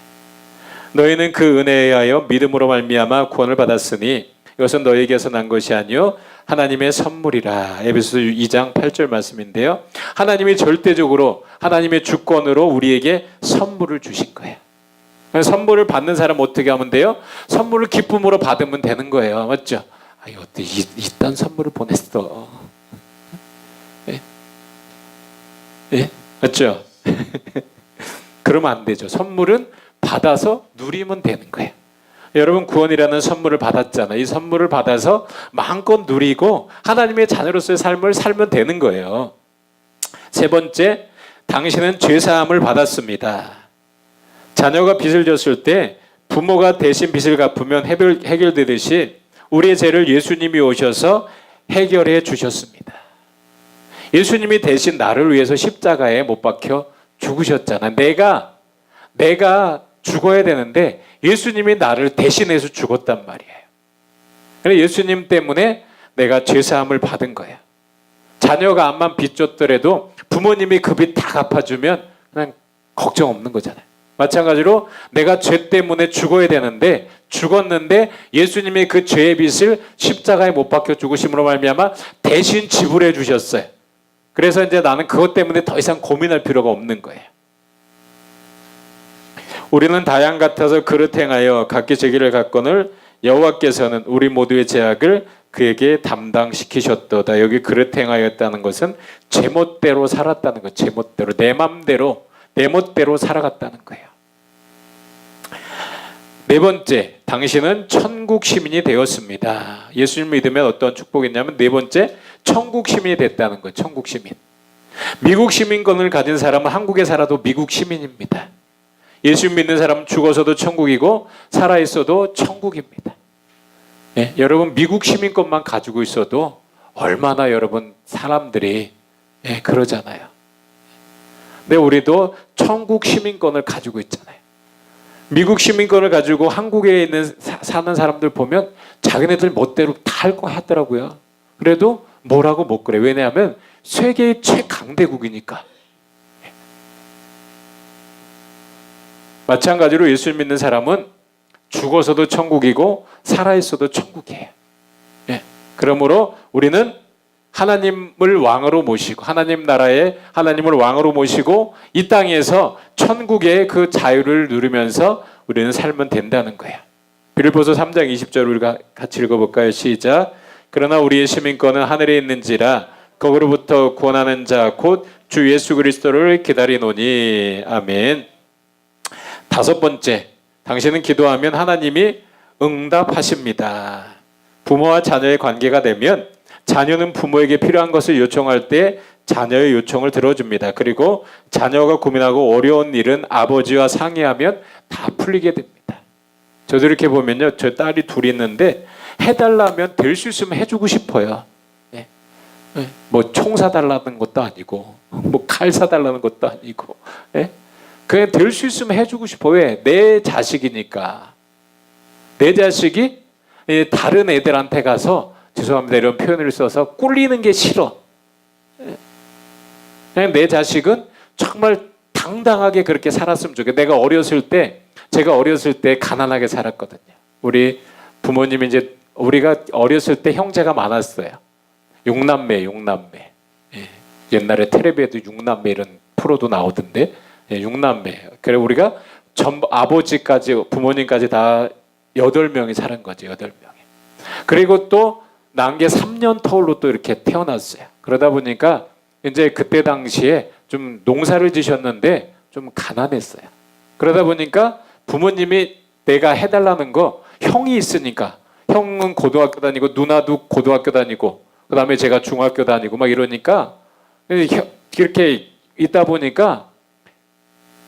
너희는 그 은혜에 하여 믿음으로 말미암아 구원을 받았으니 이것은 너희에게서 난 것이 아니요 하나님의 선물이라. 에베소서 2장 8절 말씀인데요. 하나님이 절대적으로 하나님의 주권으로 우리에게 선물을 주신 거예요. 선물을 받는 사람 어떻게 하면 돼요? 선물을 기쁨으로 받으면 되는 거예요. 맞죠? 어때 이딴 선물을 보냈어. 예? 예? 맞죠? 그러면 안 되죠. 선물은 받아서 누리면 되는 거예요. 여러분 구원이라는 선물을 받았잖아요. 이 선물을 받아서 마음껏 누리고 하나님의 자녀로서의 삶을 살면 되는 거예요. 세 번째, 당신은 죄사함을 받았습니다. 자녀가 빚을 졌을 때 부모가 대신 빚을 갚으면 해결되듯이 우리의 죄를 예수님이 오셔서 해결해 주셨습니다. 예수님이 대신 나를 위해서 십자가에 못 박혀 죽으셨잖아. 내가 죽어야 되는데 예수님이 나를 대신해서 죽었단 말이에요. 그래서 예수님 때문에 내가 죄사함을 받은 거예요. 자녀가 암만 빚 졌더라도 부모님이 그 빚 다 갚아주면 그냥 걱정 없는 거잖아요. 마찬가지로 내가 죄 때문에 죽어야 되는데 죽었는데 예수님이 그 죄의 빚을 십자가에 못 박혀 죽으심으로 말미암아 대신 지불해 주셨어요. 그래서 이제 나는 그것 때문에 더 이상 고민할 필요가 없는 거예요. 우리는 다양 같아서 그릇 행하여 각기 제기를 갖거늘 여호와께서는 우리 모두의 죄악을 그에게 담당시키셨도다. 여기 그릇 행하였다는 것은 제멋대로 살았다는 거예요. 제멋대로 내 멋대로 살아갔다는 거예요. 네 번째, 당신은 천국 시민이 되었습니다. 예수님 믿으면 어떤 축복이 있냐면 네 번째, 천국 시민이 됐다는 거예요. 천국 시민. 미국 시민권을 가진 사람은 한국에 살아도 미국 시민입니다. 예수 믿는 사람은 죽어서도 천국이고 살아있어도 천국입니다. 예, 여러분 미국 시민권만 가지고 있어도 얼마나 여러분 사람들이 그러잖아요. 근데 우리도 천국 시민권을 가지고 있잖아요. 미국 시민권을 가지고 한국에 있는 사는 사람들 보면 자기네들 멋대로 다 할 거 하더라고요. 그래도 뭐라고 못 그래. 왜냐하면 세계의 최강대국이니까. 마찬가지로 예수 믿는 사람은 죽어서도 천국이고 살아있어도 천국이에요. 예. 그러므로 우리는 하나님을 왕으로 모시고 하나님 나라에 하나님을 왕으로 모시고 이 땅에서 천국의 그 자유를 누리면서 우리는 살면 된다는 거예요. 빌립보서 3장 20절 우리가 같이 읽어볼까요? 시작. 그러나 우리의 시민권은 하늘에 있는지라 거기로부터 구원하는 자 곧 주 예수 그리스도를 기다리노니. 아멘. 다섯 번째, 당신은 기도하면 하나님이 응답하십니다. 부모와 자녀의 관계가 되면 자녀는 부모에게 필요한 것을 요청할 때 자녀의 요청을 들어줍니다. 그리고 자녀가 고민하고 어려운 일은 아버지와 상의하면 다 풀리게 됩니다. 저도 이렇게 보면요, 저 딸이 둘이 있는데 해달라면 될 수 있으면 해주고 싶어요. 뭐 총 사달라는 것도 아니고 뭐 칼 사달라는 것도 아니고 그냥 될 수 있으면 해주고 싶어. 왜? 내 자식이니까. 내 자식이 다른 애들한테 가서 죄송합니다 이런 표현을 써서 꿀리는 게 싫어. 그냥 내 자식은 정말 당당하게 그렇게 살았으면 좋겠어. 제가 어렸을 때 가난하게 살았거든요. 우리 부모님이 이제 우리가 어렸을 때 형제가 많았어요. 6남매. 예. 옛날에 텔레비에도 6남매 이런 프로도 나오던데 6남매. 그래 우리가 전부 아버지까지 부모님까지 다 8명이 살은 거죠. 8명이. 그리고 또 난 게 3년 터울로 또 이렇게 태어났어요. 그러다 보니까 이제 그때 당시에 좀 농사를 지셨는데 좀 가난했어요. 그러다 보니까 부모님이 내가 해달라는 거 형이 있으니까 형은 고등학교 다니고 누나도 고등학교 다니고 그 다음에 제가 중학교 다니고 막 이러니까 이렇게 있다 보니까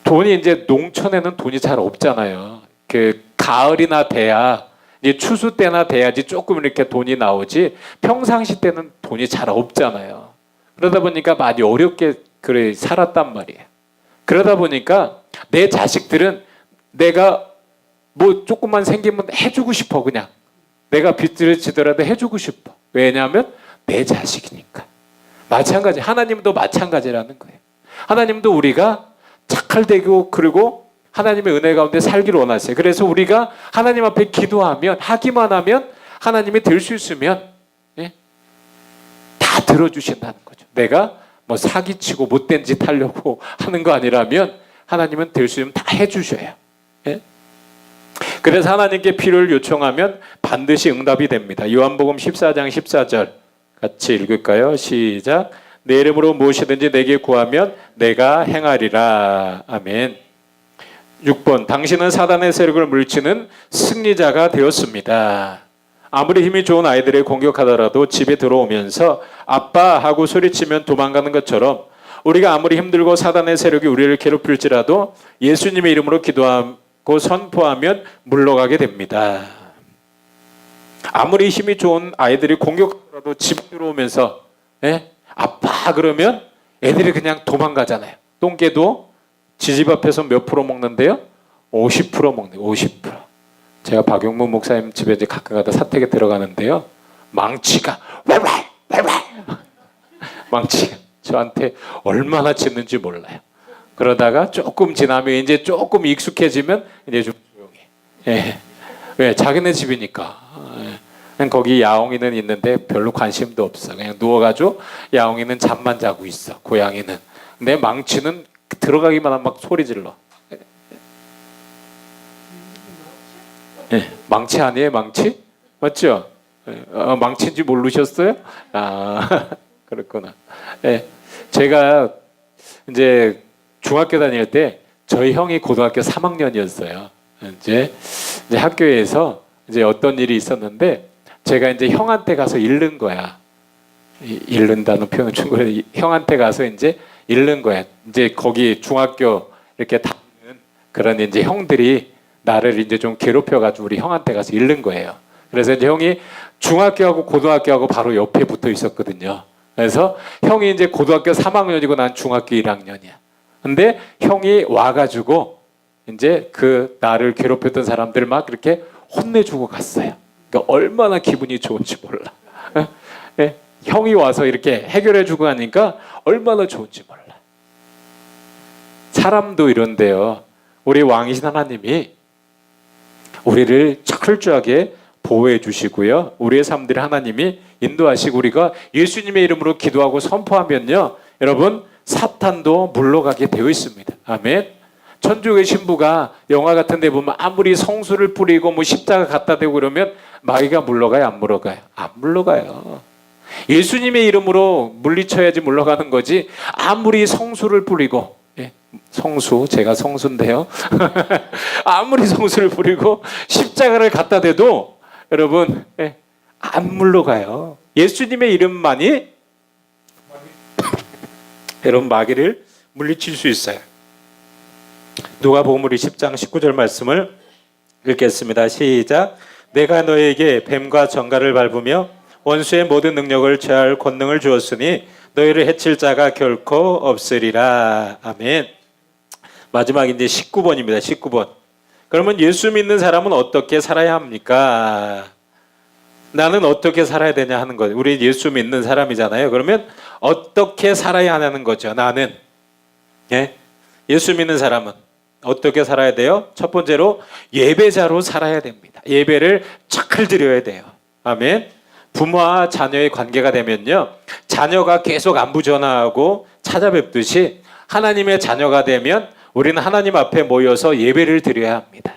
돈이 이제 농촌에는 돈이 잘 없잖아요. 그 가을이나 돼야 이제 추수 때나 돼야지 조금 이렇게 돈이 나오지 평상시 때는 돈이 잘 없잖아요. 그러다 보니까 많이 어렵게 그래 살았단 말이에요. 그러다 보니까 내 자식들은 내가 뭐 조금만 생기면 해주고 싶어. 그냥 내가 빚을 지더라도 해주고 싶어. 왜냐하면 내 자식이니까. 마찬가지, 하나님도 마찬가지라는 거예요. 하나님도 우리가 착할되고 그리고 하나님의 은혜 가운데 살기를 원하세요. 그래서 우리가 하나님 앞에 기도하면, 하기만 하면 하나님이 될 수 있으면 다 들어주신다는 거죠. 내가 뭐 사기치고 못된 짓 하려고 하는 거 아니라면 하나님은 될 수 있으면 다 해주셔요. 그래서 하나님께 필요를 요청하면 반드시 응답이 됩니다. 요한복음 14장 14절 같이 읽을까요? 시작. 내 이름으로 무엇이든지 내게 구하면 내가 행하리라. 아멘. 6번. 당신은 사단의 세력을 물리치는 승리자가 되었습니다. 아무리 힘이 좋은 아이들을 공격하더라도 집에 들어오면서 아빠 하고 소리치면 도망가는 것처럼 우리가 아무리 힘들고 사단의 세력이 우리를 괴롭힐지라도 예수님의 이름으로 기도하고 선포하면 물러가게 됩니다. 아무리 힘이 좋은 아이들이 공격하더라도 집에 들어오면서 아빠 그러면 애들이 그냥 도망가잖아요. 똥개도 지집 앞에서 몇 프로 먹는데요? 50% 먹네요. 50%. 제가 박용문 목사님 집에 이제 가끔 가다 사택에 들어가는데요. 망치가 왈왈 망치가 저한테 얼마나 짖는지 몰라요. 그러다가 조금 지나면 이제 조금 익숙해지면 이제 좀 조용히. 왜? 자기네 집이니까. 그냥 거기 야옹이는 있는데 별로 관심도 없어. 그냥 누워가지고 야옹이는 잠만 자고 있어. 고양이는. 근데 망치는 들어가기만 하면 막 소리 질러. 망치 아니에요? 망치? 맞죠? 망치인지 모르셨어요? 아 그렇구나. 제가 이제 중학교 다닐 때 저희 형이 고등학교 3학년이었어요. 이제 학교에서 이제 어떤 일이 있었는데 제가 이제 형한테 가서 잃는 거야. 잃는다는 표현은 충분히 형한테 가서 이제 잃는 거야. 이제 거기 중학교 이렇게 다니는 그런 이제 형들이 나를 이제 좀 괴롭혀가지고 우리 형한테 가서 잃는 거예요. 그래서 이제 형이 중학교하고 고등학교하고 바로 옆에 붙어 있었거든요. 그래서 형이 이제 고등학교 3학년이고 난 중학교 1학년이야. 근데 형이 와가지고 이제 그 나를 괴롭혔던 사람들 막 이렇게 혼내주고 갔어요. 그러니까 얼마나 기분이 좋은지 몰라. 형이 와서 이렇게 해결해주고 하니까 얼마나 좋은지 몰라. 사람도 이런데요. 우리 왕이신 하나님이 우리를 철저하게 보호해 주시고요. 우리의 삶들을 하나님이 인도하시고 우리가 예수님의 이름으로 기도하고 선포하면요. 여러분 사탄도 물러가게 되어 있습니다. 아멘. 천주교의 신부가 영화 같은 데 보면 아무리 성수를 뿌리고 뭐 십자가 갖다 대고 그러면 마귀가 물러가요? 안 물러가요? 안 물러가요. 예수님의 이름으로 물리쳐야지 물러가는 거지. 아무리 성수를 뿌리고 성수, 제가 성수인데요. 아무리 성수를 뿌리고 십자가를 갖다 대도 여러분 안 물러가요. 예수님의 이름만이 여러분 마귀를 물리칠 수 있어요. 누가복음 10장 19절 말씀을 읽겠습니다. 시작. 내가 너에게 뱀과 정갈을 밟으며 원수의 모든 능력을 제할 권능을 주었으니 너희를 해칠 자가 결코 없으리라. 아멘. 마지막 이제 19번입니다. 19번. 그러면 예수 믿는 사람은 어떻게 살아야 합니까? 나는 어떻게 살아야 되냐 하는 거예요. 우리 예수 믿는 사람이잖아요. 그러면 어떻게 살아야 하는 거죠. 나는 예수 믿는 사람은 어떻게 살아야 돼요? 첫 번째로 예배자로 살아야 됩니다. 예배를 착을 드려야 돼요. 아멘. 부모와 자녀의 관계가 되면요. 자녀가 계속 안부 전화하고 찾아뵙듯이 하나님의 자녀가 되면 우리는 하나님 앞에 모여서 예배를 드려야 합니다.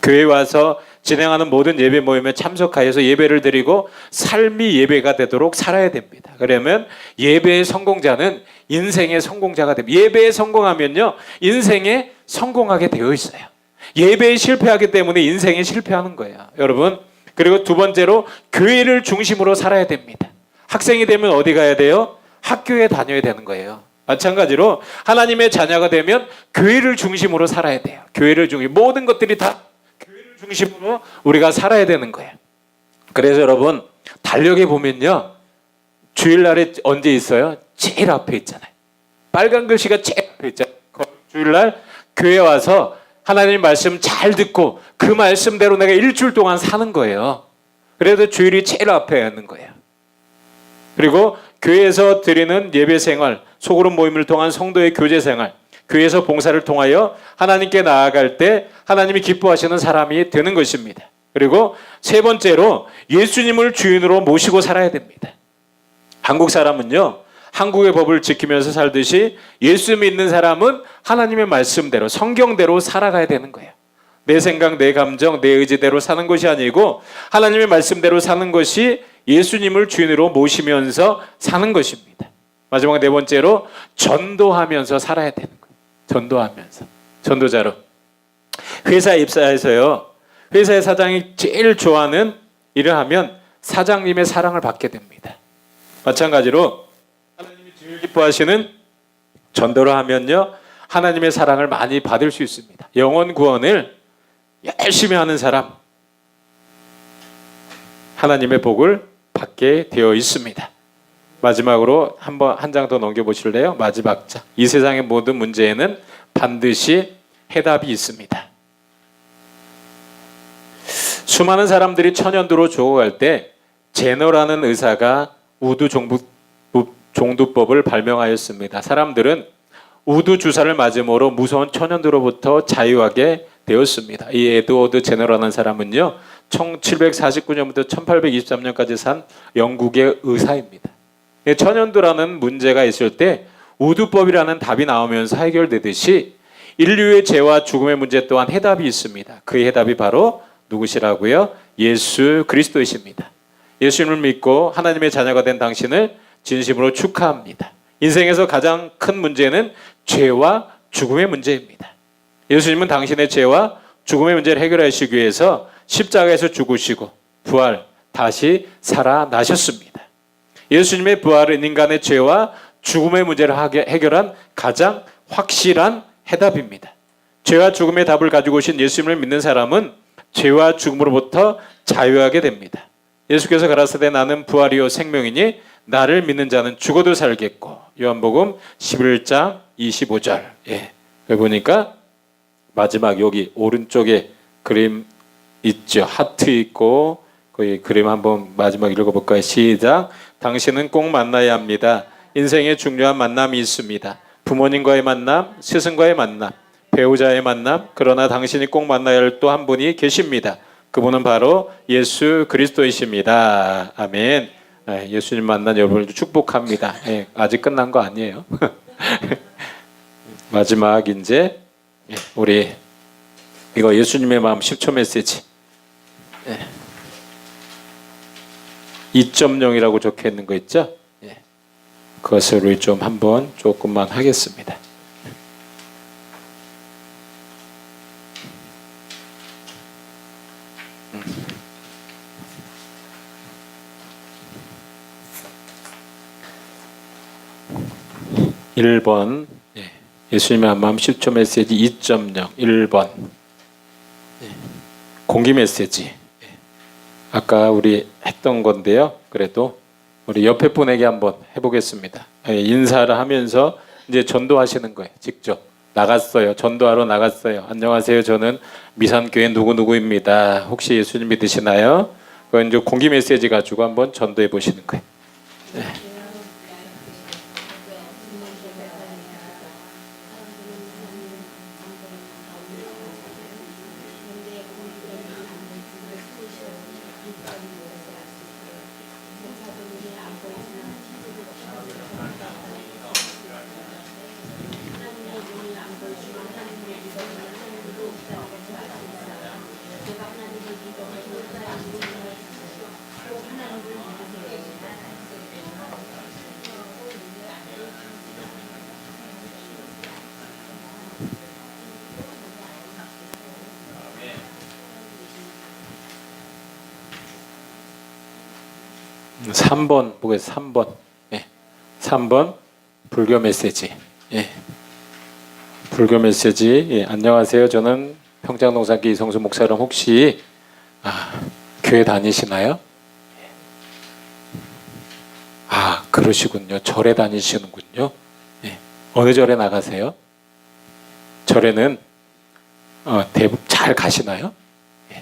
교회 와서 진행하는 모든 예배 모임에 참석하여서 예배를 드리고 삶이 예배가 되도록 살아야 됩니다. 그러면 예배의 성공자는 인생의 성공자가 됩니다. 예배에 성공하면요. 인생에 성공하게 되어 있어요. 예배에 실패하기 때문에 인생에 실패하는 거예요. 여러분. 그리고 두 번째로 교회를 중심으로 살아야 됩니다. 학생이 되면 어디 가야 돼요? 학교에 다녀야 되는 거예요. 마찬가지로 하나님의 자녀가 되면 교회를 중심으로 살아야 돼요. 교회를 중심, 모든 것들이 다 교회를 중심으로 우리가 살아야 되는 거예요. 그래서 여러분 달력에 보면요. 주일날에 언제 있어요? 제일 앞에 있잖아요. 빨간 글씨가 제일 앞에 있잖아요. 주일날 교회 와서 하나님 말씀 잘 듣고 그 말씀대로 내가 일주일 동안 사는 거예요. 그래도 주일이 제일 앞에 있는 거예요. 그리고 교회에서 드리는 예배 생활, 소그룹 모임을 통한 성도의 교제 생활, 교회에서 봉사를 통하여 하나님께 나아갈 때 하나님이 기뻐하시는 사람이 되는 것입니다. 그리고 세 번째로 예수님을 주인으로 모시고 살아야 됩니다. 한국 사람은요, 한국의 법을 지키면서 살듯이 예수 믿는 사람은 하나님의 말씀대로 성경대로 살아가야 되는 거예요. 내 생각, 내 감정, 내 의지대로 사는 것이 아니고 하나님의 말씀대로 사는 것이 예수님을 주인으로 모시면서 사는 것입니다. 마지막 네 번째로 전도하면서 살아야 되는 거예요. 전도하면서. 전도자로. 회사 입사해서요, 회사의 사장이 제일 좋아하는 일을 하면 사장님의 사랑을 받게 됩니다. 마찬가지로 하나님이 제일 기뻐하시는 전도를 하면요, 하나님의 사랑을 많이 받을 수 있습니다. 영혼 구원을 열심히 하는 사람, 하나님의 복을 받게 되어 있습니다. 마지막으로 한 장 더 넘겨보실래요? 마지막 장. 이 세상의 모든 문제에는 반드시 해답이 있습니다. 수많은 사람들이 천연두로 죽어갈 때 제너라는 의사가 우두 종두법을 발명하였습니다. 사람들은 우두 주사를 맞음으로 무서운 천연두로부터 자유하게 되었습니다. 이 에드워드 제너라는 사람은요, 1749년부터 1823년까지 산 영국의 의사입니다. 천연두라는 문제가 있을 때 우두법이라는 답이 나오면서 해결되듯이 인류의 죄와 죽음의 문제 또한 해답이 있습니다. 그 해답이 바로 누구시라고요? 예수 그리스도이십니다. 예수님을 믿고 하나님의 자녀가 된 당신을 진심으로 축하합니다. 인생에서 가장 큰 문제는 죄와 죽음의 문제입니다. 예수님은 당신의 죄와 죽음의 문제를 해결하시기 위해서 십자가에서 죽으시고 부활, 다시 살아나셨습니다. 예수님의 부활은 인간의 죄와 죽음의 문제를 해결한 가장 확실한 해답입니다. 죄와 죽음의 답을 가지고 오신 예수님을 믿는 사람은 죄와 죽음으로부터 자유하게 됩니다. 예수께서 가라사대 나는 부활이요 생명이니 나를 믿는 자는 죽어도 살겠고, 요한복음 11장 25절. 예. 여기 보니까 마지막 여기 오른쪽에 그림 있죠. 하트 있고 거기 그림 한번 마지막 읽어볼까요? 시작. 당신은 꼭 만나야 합니다. 인생에 중요한 만남이 있습니다. 부모님과의 만남, 스승과의 만남, 배우자의 만남, 그러나 당신이 꼭 만나야 할 또 한 분이 계십니다. 그분은 바로 예수 그리스도이십니다. 아멘. 예수님 만난 여러분을 축복합니다. 아직 끝난 거 아니에요. 마지막 이제 우리 이거 예수님의 마음 10초 메시지 2.0이라고 적혀 있는 거 있죠? 그것을 우리 좀 한번 조금만 하겠습니다. (1번) 예수님의 마음 10초 메시지 2.0 1번 공기 메시지. 아까 우리 했던 건데요. 그래도 우리 옆에 분에게 한번 해보겠습니다. 인사를 하면서 이제 전도하시는 거예요. 직접 나갔어요. 전도하러 나갔어요. 안녕하세요. 저는 미산교회 누구누구입니다. 혹시 예수님 믿으시나요? 그건 이제 공기 메시지 가지고 한번 전도해 보시는 거예요. 네. 3번 보겠습니다. 3번. 3번 불교 메시지. 불교 메시지. 안녕하세요. 저는 평창동산기 이성수 목사님. 혹시 교회 다니시나요? 그러시군요. 절에 다니시는군요. 어느 절에 나가세요? 절에는 대부분 잘 가시나요? 예.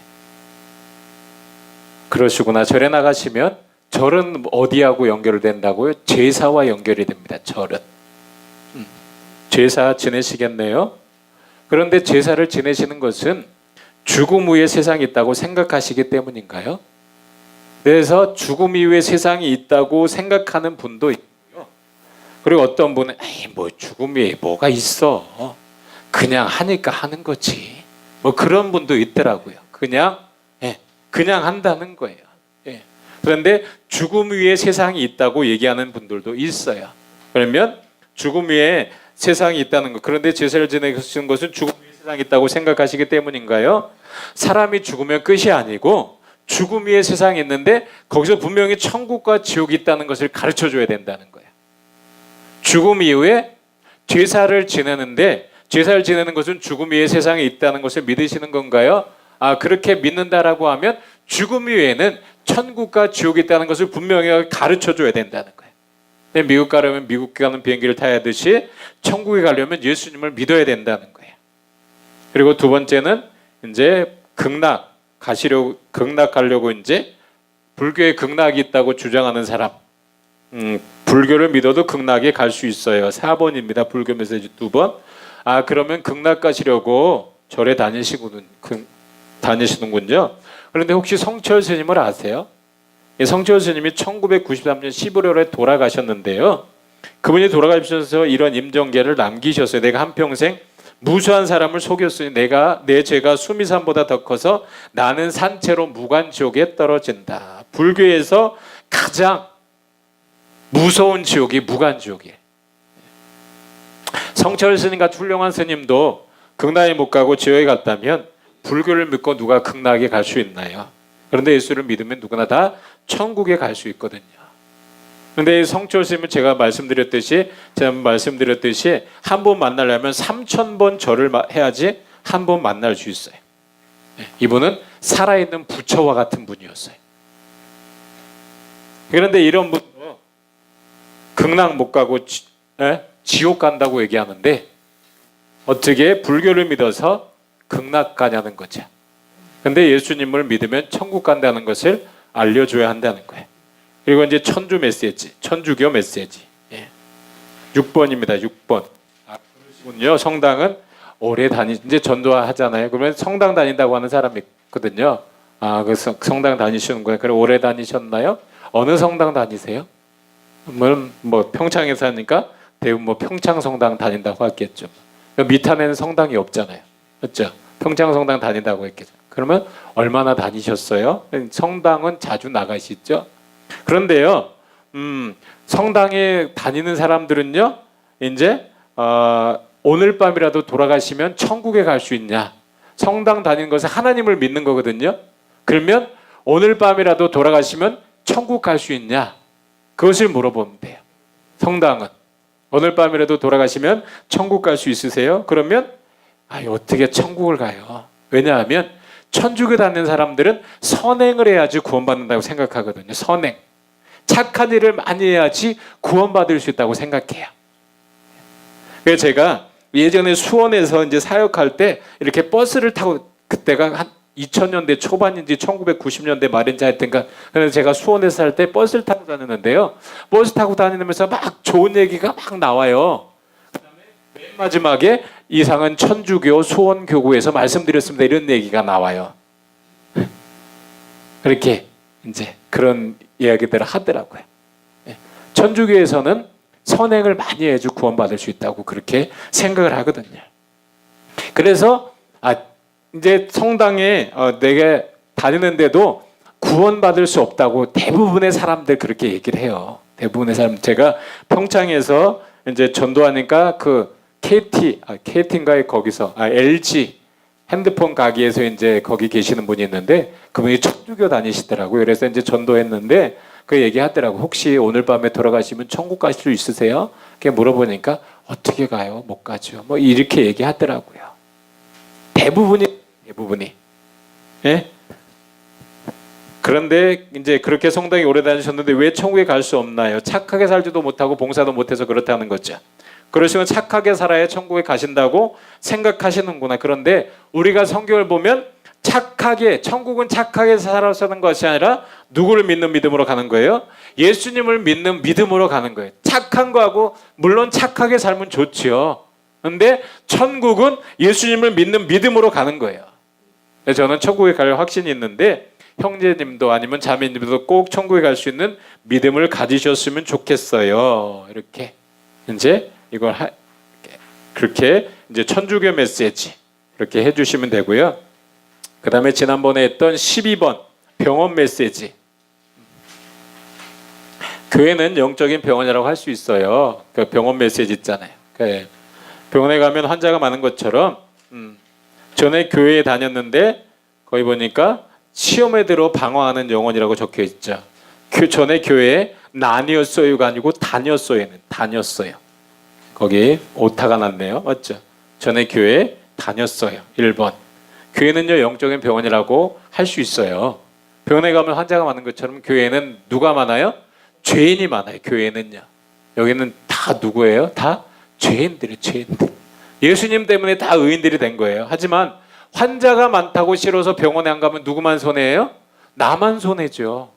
그러시구나. 절에 나가시면 절은 어디하고 연결된다고요? 제사와 연결이 됩니다. 절은. 제사 지내시겠네요. 그런데 제사를 지내시는 것은 죽음 후에 세상이 있다고 생각하시기 때문인가요? 그래서 죽음 이후에 세상이 있다고 생각하는 분도 있고요. 그리고 어떤 분은 뭐 죽음 위에 뭐가 있어. 그냥 하니까 하는 거지. 뭐 그런 분도 있더라고요. 그냥 한다는 거예요. 예. 그런데 죽음 위에 세상이 있다고 얘기하는 분들도 있어요. 그러면 죽음 위에 세상이 있다는 것. 그런데 제사를 지내시는 것은 죽음 위에 세상이 있다고 생각하시기 때문인가요? 사람이 죽으면 끝이 아니고 죽음 위에 세상이 있는데 거기서 분명히 천국과 지옥이 있다는 것을 가르쳐줘야 된다는 거예요. 죽음 이후에 제사를 지내는데 제사를 지내는 것은 죽음 위에 세상에 있다는 것을 믿으시는 건가요? 그렇게 믿는다라고 하면 죽음 이후에는 천국과 지옥이 있다는 것을 분명히 가르쳐줘야 된다는 거예요. 미국 가려면 미국 가는 비행기를 타야 하듯이 천국에 가려면 예수님을 믿어야 된다는 거예요. 그리고 두 번째는 이제 극락 가려고 이제 불교에 극락이 있다고 주장하는 사람. 불교를 믿어도 극락에 갈 수 있어요. 4번입니다. 불교 메시지 2번. 그러면 극락 가시려고 절에 다니시는군요. 그런데 혹시 성철 스님을 아세요? 성철 스님이 1993년 11월에 돌아가셨는데요. 그분이 돌아가시면서 이런 임종계를 남기셨어요. 내가 한평생 무수한 사람을 속였으니 내 죄가 수미산보다 더 커서 나는 산채로 무간지옥에 떨어진다. 불교에서 가장 무서운 지옥이 무간지옥이에요. 성철 스님 같은 훌륭한 스님도 극락에 못 가고 지옥에 갔다면 불교를 믿고 누가 극락에 갈 수 있나요? 그런데 예수를 믿으면 누구나 다 천국에 갈 수 있거든요. 그런데 성철 스님은 제가 말씀드렸듯이 한 번 만나려면 3,000번 절을 해야지 한 번 만날 수 있어요. 이분은 살아있는 부처와 같은 분이었어요. 그런데 이런 분도 극락 못 가고 지옥 간다고 얘기하는데 어떻게 불교를 믿어서 극락 가냐는 거죠. 근데 예수님을 믿으면 천국 간다는 것을 알려줘야 한다는 거예요. 그리고 이제 천주교 메시지. 6번입니다. 6번. 그러시군요. 성당은 오래 이제 전도하잖아요. 그러면 성당 다닌다고 하는 사람이 있거든요. 그래서 성당 다니시는 거예요. 그럼 오래 다니셨나요? 어느 성당 다니세요? 뭐 평창에 사니까 대부분 평창 성당 다닌다고 하겠죠. 미탄에는 성당이 없잖아요. 그렇죠? 평창 성당 다닌다고 했겠죠. 그러면 얼마나 다니셨어요? 성당은 자주 나가시죠? 그런데요, 성당에 다니는 사람들은요, 이제 오늘 밤이라도 돌아가시면 천국에 갈 수 있냐? 성당 다니는 것은 하나님을 믿는 거거든요. 그러면 오늘 밤이라도 돌아가시면 천국 갈 수 있냐? 그것을 물어보면 돼요. 성당은 오늘 밤이라도 돌아가시면 천국 갈 수 있으세요? 그러면 어떻게 천국을 가요? 왜냐하면 천주교 다니는 사람들은 선행을 해야지 구원받는다고 생각하거든요. 선행. 착한 일을 많이 해야지 구원받을 수 있다고 생각해요. 그래서 제가 예전에 수원에서 이제 사역할 때 이렇게 버스를 타고 그때가 한 2000년대 초반인지 1990년대 말인지 하여튼가 그래서 제가 수원에서 살 때 버스를 타고 다녔는데요. 버스 타고 다니면서 막 좋은 얘기가 막 나와요. 그다음에 맨 마지막에 이상은 천주교 수원교구에서 말씀드렸습니다. 이런 얘기가 나와요. 그렇게 이제 그런 이야기들을 하더라고요. 천주교에서는 선행을 많이 해야지 구원받을 수 있다고 그렇게 생각을 하거든요. 그래서 이제 성당에 내가 다니는데도 구원받을 수 없다고 대부분의 사람들 그렇게 얘기를 해요. 대부분의 사람 제가 평창에서 이제 전도하니까 그 KT인가에 거기서 LG 핸드폰 가게에서 이제 거기 계시는 분이 있는데 그분이 천주교 다니시더라고요. 그래서 이제 전도했는데 그 얘기하더라고. 혹시 오늘 밤에 돌아가시면 천국 가실 수 있으세요? 그렇게 물어보니까 어떻게 가요? 못 가죠. 뭐 이렇게 얘기하더라고요. 대부분이. 예? 그런데 이제 그렇게 성당에 오래 다니셨는데 왜 천국에 갈 수 없나요? 착하게 살지도 못하고 봉사도 못해서 그렇다는 거죠. 그러시면 착하게 살아야 천국에 가신다고 생각하시는구나. 그런데 우리가 성경을 보면 착하게, 천국은 착하게 살아서는 것이 아니라 누구를 믿는 믿음으로 가는 거예요? 예수님을 믿는 믿음으로 가는 거예요. 착한 거하고 물론 착하게 살면 좋지요. 그런데 천국은 예수님을 믿는 믿음으로 가는 거예요. 저는 천국에 갈 확신이 있는데 형제님도 아니면 자매님도 꼭 천국에 갈 수 있는 믿음을 가지셨으면 좋겠어요. 이렇게 이제 이걸 그렇게 이제 천주교 메시지 이렇게 해주시면 되고요. 그 다음에 지난번에 했던 12번 병원 메시지. 교회는 영적인 병원이라고 할 수 있어요. 그 병원 메시지 있잖아요. 병원에 가면 환자가 많은 것처럼 전에 교회에 다녔는데 거기 보니까 시험에 들어 방황하는 영혼이라고 적혀 있죠. 그 전에 교회에 나뉘었어요가 아니고 다녔어요. 거기 오타가 났네요. 맞죠? 전에 교회에 다녔어요. 1번. 교회는요 영적인 병원이라고 할 수 있어요. 병원에 가면 환자가 많은 것처럼 교회는 누가 많아요? 죄인이 많아요. 교회는요. 여기는 다 누구예요? 다 죄인들이에요. 죄인들. 예수님 때문에 다 의인들이 된 거예요. 하지만 환자가 많다고 싫어서 병원에 안 가면 누구만 손해예요? 나만 손해죠.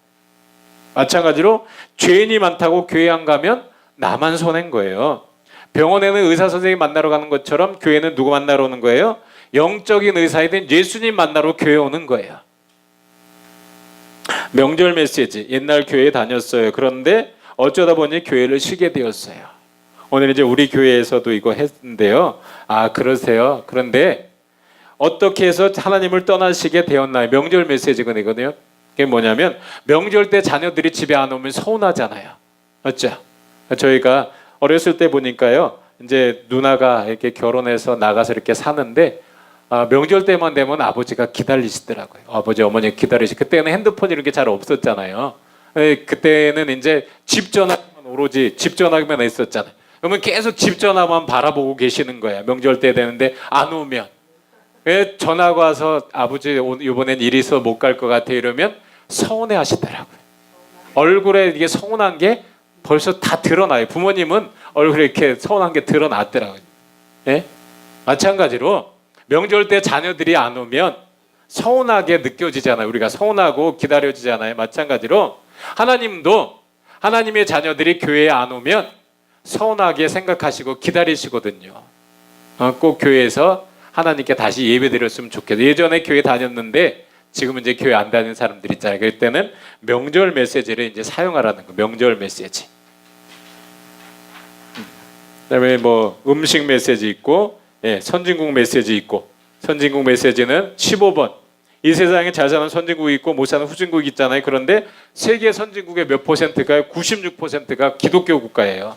마찬가지로 죄인이 많다고 교회 안 가면 나만 손해인 거예요. 병원에는 의사 선생님 만나러 가는 것처럼 교회는 누구 만나러 오는 거예요? 영적인 의사이든 예수님 만나러 교회 오는 거예요. 명절 메시지. 옛날 교회에 다녔어요. 그런데 어쩌다 보니 교회를 쉬게 되었어요. 오늘 이제 우리 교회에서도 이거 했는데요. 아 그러세요. 그런데 어떻게 해서 하나님을 떠나시게 되었나요? 명절 메시지거든요. 그게 뭐냐면 명절 때 자녀들이 집에 안 오면 서운하잖아요. 맞죠? 저희가 어렸을 때 보니까요. 이제 누나가 이렇게 결혼해서 나가서 이렇게 사는데 명절 때만 되면 아버지가 기다리시더라고요. 아버지 어머니 그때는 핸드폰 이런 게 잘 없었잖아요. 그때는 이제 집 전화기만 오로지 집 전화기만 있었잖아요. 그러면 계속 집 전화만 바라보고 계시는 거예요. 명절 때 되는데 안 오면 왜 전화가 와서 아버지 이번엔 일이 있어 못 갈 것 같아 이러면 서운해 하시더라고요. 얼굴에 이게 서운한 게 벌써 다 드러나요. 부모님은 얼굴에 이렇게 서운한 게 드러났더라고요. 예? 마찬가지로 명절 때 자녀들이 안 오면 서운하게 느껴지잖아요. 우리가 서운하고 기다려지잖아요. 마찬가지로 하나님도 하나님의 자녀들이 교회에 안 오면 서운하게 생각하시고 기다리시거든요. 꼭 교회에서 하나님께 다시 예배드렸으면 좋겠어요. 예전에 교회 다녔는데 지금 이제 교회 안 다니는 사람들 있잖아요. 그럴 때는 명절 메시지를 이제 사용하라는 거. 명절 메시지. 그다음에 뭐 음식 메시지 있고, 선진국 메시지 있고. 선진국 메시지는 15번. 이 세상에 잘 사는 선진국이 있고 못 사는 후진국이 있잖아요. 그런데 세계 선진국의 몇 퍼센트가 96%가 기독교 국가예요.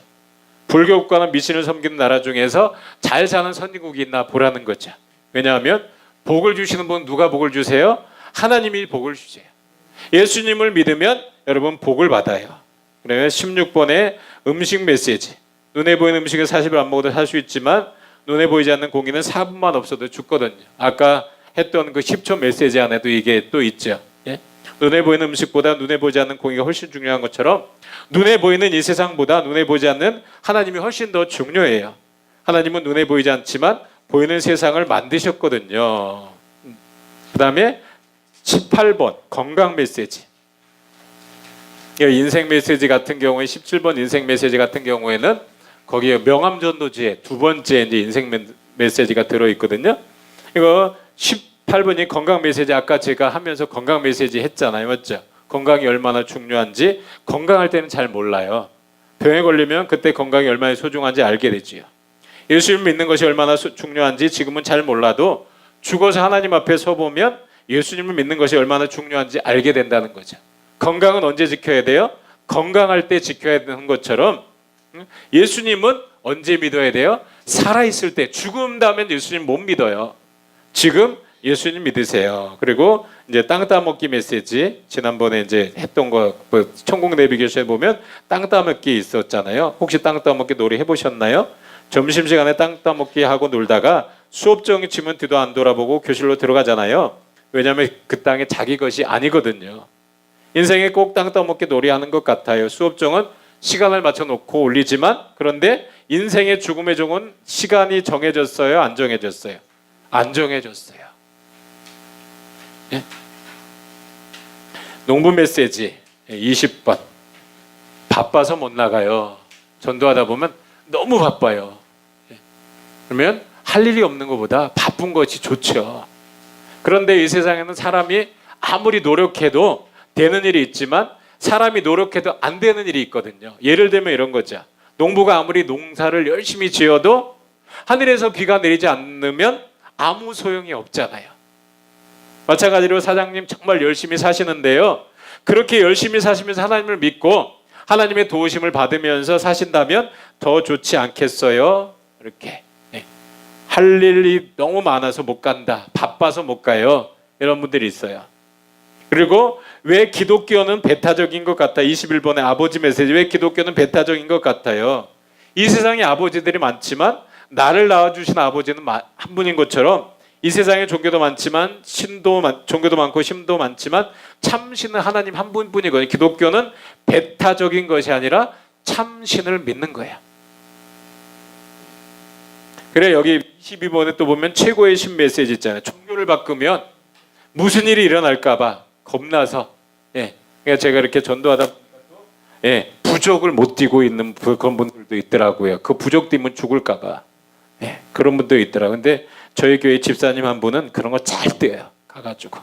불교 국가는 미신을 섬기는 나라 중에서 잘 사는 선진국이 있나 보라는 거죠. 왜냐하면 복을 주시는 분 누가 복을 주세요? 하나님이 복을 주세요. 예수님을 믿으면 여러분 복을 받아요. 그러면 16번의 음식 메시지. 눈에 보이는 음식을 40일 안 먹어도 살 수 있지만 눈에 보이지 않는 고기는 4분만 없어도 죽거든요. 아까 했던 그 10초 메시지 안에도 이게 또 있죠. 예? 눈에 보이는 음식보다 눈에 보이지 않는 고기가 훨씬 중요한 것처럼 눈에 보이는 이 세상보다 눈에 보이지 않는 하나님이 훨씬 더 중요해요. 하나님은 눈에 보이지 않지만 보이는 세상을 만드셨거든요. 그 다음에 18번 건강 메시지. 인생 메시지 같은 경우에 17번 인생 메시지 같은 경우에는 거기에 명암전도지에 두 번째 이제 인생 메시지가 들어있거든요. 이거 18번이 건강 메시지. 아까 제가 하면서 건강 메시지 했잖아요. 맞죠? 건강이 얼마나 중요한지 건강할 때는 잘 몰라요. 병에 걸리면 그때 건강이 얼마나 소중한지 알게 되지요. 예수님 믿는 것이 얼마나 중요한지 지금은 잘 몰라도 죽어서 하나님 앞에 서보면 예수님을 믿는 것이 얼마나 중요한지 알게 된다는 거죠. 건강은 언제 지켜야 돼요? 건강할 때 지켜야 되는 것처럼 예수님은 언제 믿어야 돼요? 살아있을 때. 죽음 다음엔 예수님 못 믿어요. 지금 예수님 믿으세요. 그리고 이제 땅 따먹기 메시지. 지난번에 이제 했던 거 천국 내비게이션에 보면 땅 따먹기 있었잖아요. 혹시 땅 따먹기 놀이 해보셨나요? 점심시간에 땅 따먹기 하고 놀다가 수업 정이 치면 뒤도 안 돌아보고 교실로 들어가잖아요. 왜냐하면 그 땅이 자기 것이 아니거든요. 인생에 꼭 땅 따먹기 놀이하는 것 같아요. 수업정은 시간을 맞춰 놓고 올리지만 그런데 인생의 죽음의 종은 시간이 정해졌어요? 안 정해졌어요? 안 정해졌어요. 예? 농부 메시지 20번. 바빠서 못 나가요. 전도하다 보면 너무 바빠요. 예. 그러면 할 일이 없는 것보다 바쁜 것이 좋죠. 그런데 이 세상에는 사람이 아무리 노력해도 되는 일이 있지만 사람이 노력해도 안 되는 일이 있거든요. 예를 들면 이런 거죠. 농부가 아무리 농사를 열심히 지어도 하늘에서 비가 내리지 않으면 아무 소용이 없잖아요. 마찬가지로 사장님 정말 열심히 사시는데요. 그렇게 열심히 사시면서 하나님을 믿고 하나님의 도우심을 받으면서 사신다면 더 좋지 않겠어요? 이렇게 할 일이 너무 많아서 못 간다. 바빠서 못 가요. 이런 분들이 있어요. 그리고 왜 기독교는 배타적인 것 같아? 21번의 아버지 메시지. 왜 기독교는 배타적인 것 같아요? 이 세상에 아버지들이 많지만 나를 낳아주신 아버지는 한 분인 것처럼 이 세상에 종교도 많지만 종교도 많고 신도 많지만 참신은 하나님 한 분뿐이거든요. 기독교는 배타적인 것이 아니라 참신을 믿는 거예요. 그래 여기 22번에 또 보면 최고의 신 메시지 있잖아요. 종교를 바꾸면 무슨 일이 일어날까 봐 겁나서 그러니까 제가 이렇게 전도하다 보니까 부족을 못 띠고 있는 그런 분들도 있더라고요. 그 부족 띠면 죽을까 봐 그런 분도 있더라고요. 근데 저희 교회 집사님 한 분은 그런 거 잘 떼요. 가가지고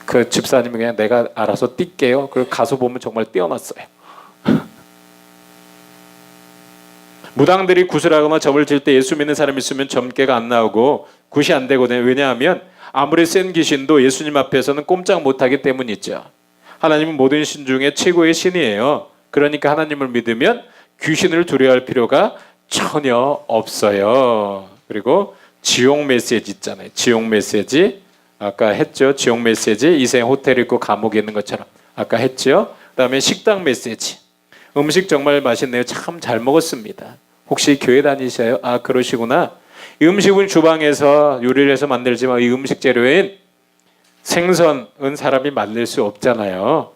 그 집사님이 그냥 내가 알아서 뛸게요. 그리고 가서 보면 정말 떼어놨어요. 무당들이 구슬하거나 점을 질 때 예수 믿는 사람이 있으면 점괘가 안 나오고 굿이 안 되거든요. 왜냐하면 아무리 센 귀신도 예수님 앞에서는 꼼짝 못하기 때문이죠. 하나님은 모든 신 중에 최고의 신이에요. 그러니까 하나님을 믿으면 귀신을 두려워할 필요가 전혀 없어요. 그리고 지옥 메시지 있잖아요. 지옥 메시지 아까 했죠. 지옥 메시지 이생 호텔 있고 감옥에 있는 것처럼 아까 했죠. 그다음에 식당 메시지. 음식 정말 맛있네요. 참 잘 먹었습니다. 혹시 교회 다니셔요? 아 그러시구나. 이 음식은 주방에서 요리를 해서 만들지만 이 음식 재료인 생선은 사람이 만들 수 없잖아요.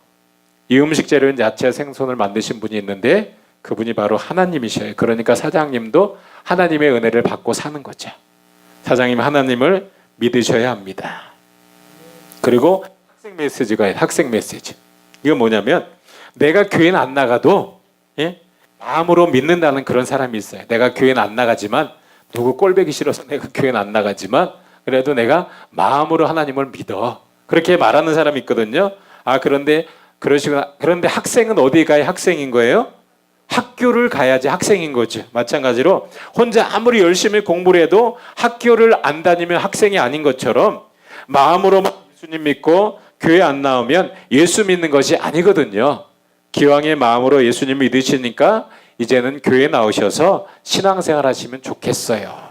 이 음식 재료인 야채 생선을 만드신 분이 있는데 그분이 바로 하나님이셔요. 그러니까 사장님도 하나님의 은혜를 받고 사는 거죠. 사장님 하나님을 믿으셔야 합니다. 그리고 학생 메시지가 있어요. 학생 메시지. 이건 뭐냐면 내가 교회는 안 나가도 마음으로 믿는다는 그런 사람이 있어요. 내가 교회는 안 나가지만 누구 꼴보기 싫어서 내가 교회는 안 나가지만 그래도 내가 마음으로 하나님을 믿어. 그렇게 말하는 사람이 있거든요. 아 그런데 그러시구나. 그런데 학생은 어디 가야 학생인 거예요? 학교를 가야지 학생인 거죠. 마찬가지로 혼자 아무리 열심히 공부를 해도 학교를 안 다니면 학생이 아닌 것처럼 마음으로만 예수님 믿고 교회 안 나오면 예수 믿는 것이 아니거든요. 기왕의 마음으로 예수님 믿으시니까 이제는 교회 나오셔서 신앙생활 하시면 좋겠어요.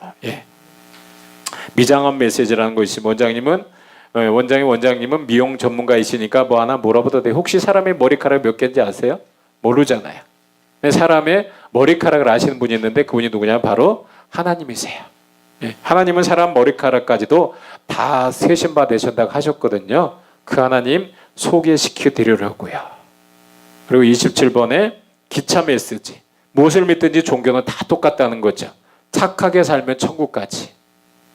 미장원 메시지라는 거 있으면 원장님은 미용 전문가이시니까 뭐 하나 물어봐도 돼요. 혹시 사람의 머리카락 몇 개인지 아세요? 모르잖아요. 사람의 머리카락을 아시는 분이 있는데 그분이 누구냐? 바로 하나님이세요. 하나님은 사람 머리카락까지도 다 세신 바 되신다고 하셨거든요. 그 하나님 소개시켜 드리려고요. 그리고 27번에 기차 메시지. 무엇을 믿든지 종교는 다 똑같다는 거죠. 착하게 살면 천국까지.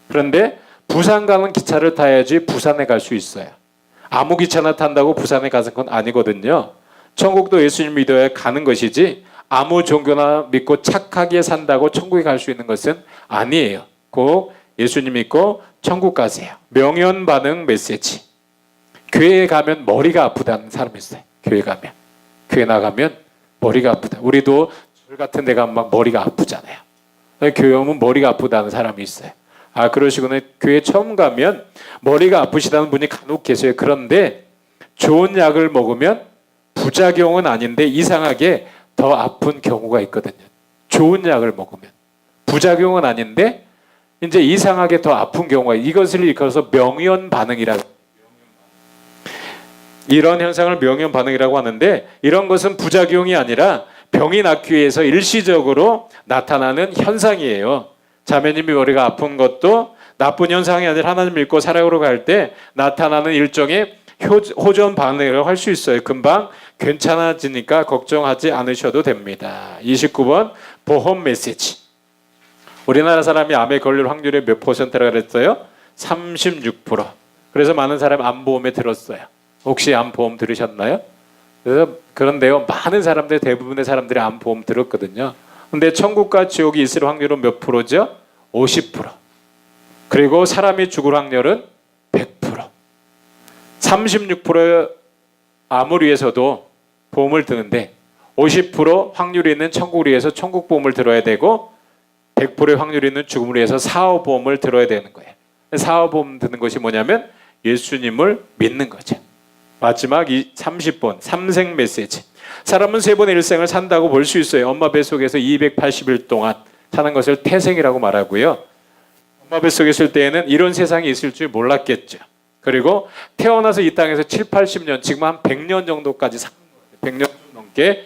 그런데 부산 가는 기차를 타야지 부산에 갈 수 있어요. 아무 기차나 탄다고 부산에 가는 건 아니거든요. 천국도 예수님 믿어야 가는 것이지 아무 종교나 믿고 착하게 산다고 천국에 갈 수 있는 것은 아니에요. 꼭 예수님 믿고 천국 가세요. 명연 반응 메시지. 교회에 가면 머리가 아프다는 사람이 있어요. 교회 나가면 머리가 아프다. 우리도 절 같은 데 가면 막 머리가 아프잖아요. 교회 오면 머리가 아프다는 사람이 있어요. 아 그러시구나. 교회 처음 가면 머리가 아프시다는 분이 간혹 계세요. 그런데 좋은 약을 먹으면 부작용은 아닌데 이상하게 더 아픈 경우가 있거든요. 좋은 약을 먹으면 부작용은 아닌데 이제 이상하게 더 아픈 경우가 이것을 일컬어서 명연 반응이라고. 이런 현상을 명연 반응이라고 하는데 이런 것은 부작용이 아니라 병이 낫기 위해서 일시적으로 나타나는 현상이에요. 자매님이 머리가 아픈 것도 나쁜 현상이 아니라 하나님 믿고 살아가러 갈 때 나타나는 일종의 호전 반응이라고 할 수 있어요. 금방 괜찮아지니까 걱정하지 않으셔도 됩니다. 29번 보험 메시지. 우리나라 사람이 암에 걸릴 확률이 몇 퍼센트라 그랬어요? 36%. 그래서 많은 사람이 암보험에 들었어요. 혹시 암보험 들으셨나요? 그런데요, 많은 사람들, 대부분의 사람들이 암보험 들었거든요. 근데 천국과 지옥이 있을 확률은 몇 프로죠? 50%. 그리고 사람이 죽을 확률은 100%. 36%의 암을 위해서도 보험을 드는데 50% 확률이 있는 천국을 위해서 천국보험을 들어야 되고 100%의 확률이 있는 죽음을 위해서 사후보험을 들어야 되는 거예요. 사후보험 드는 것이 뭐냐면 예수님을 믿는 거죠. 마지막 30번 삼생 메시지. 사람은 세 번의 일생을 산다고 볼 수 있어요. 엄마 뱃속에서 280일 동안 사는 것을 태생이라고 말하고요. 엄마 뱃속에 있을 때에는 이런 세상이 있을 줄 몰랐겠죠. 그리고 태어나서 이 땅에서 7, 80년, 지금 한 100년 정도까지 사는 거예요. 100년 좀 넘게.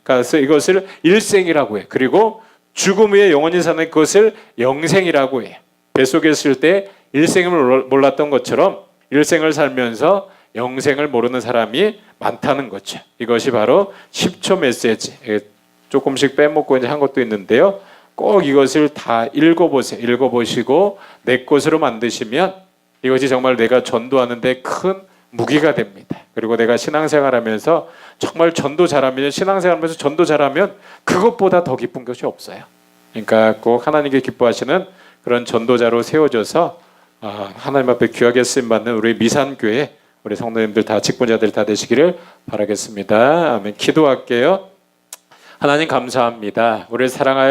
그래서 이것을 일생이라고 해요. 그리고 죽음 후에 영원히 사는 것을 영생이라고 해요. 뱃속에 있을 때 일생을 몰랐던 것처럼 일생을 살면서 영생을 모르는 사람이 많다는 거죠. 이것이 바로 10초 메시지. 조금씩 빼먹고 이제 한 것도 있는데요. 꼭 이것을 다 읽어보세요. 읽어보시고 내 것으로 만드시면 이것이 정말 내가 전도하는데 큰 무기가 됩니다. 그리고 내가 신앙생활하면서 정말 전도 잘하면, 신앙생활하면서 전도 잘하면 그것보다 더 기쁜 것이 없어요. 그러니까 꼭 하나님께 기뻐하시는 그런 전도자로 세워져서 하나님 앞에 귀하게 쓰임받는 우리 미산교회 우리 성도님들 다, 직분자들 다 되시기를 바라겠습니다. 아멘. 기도할게요. 하나님 감사합니다. 우리를 사랑하여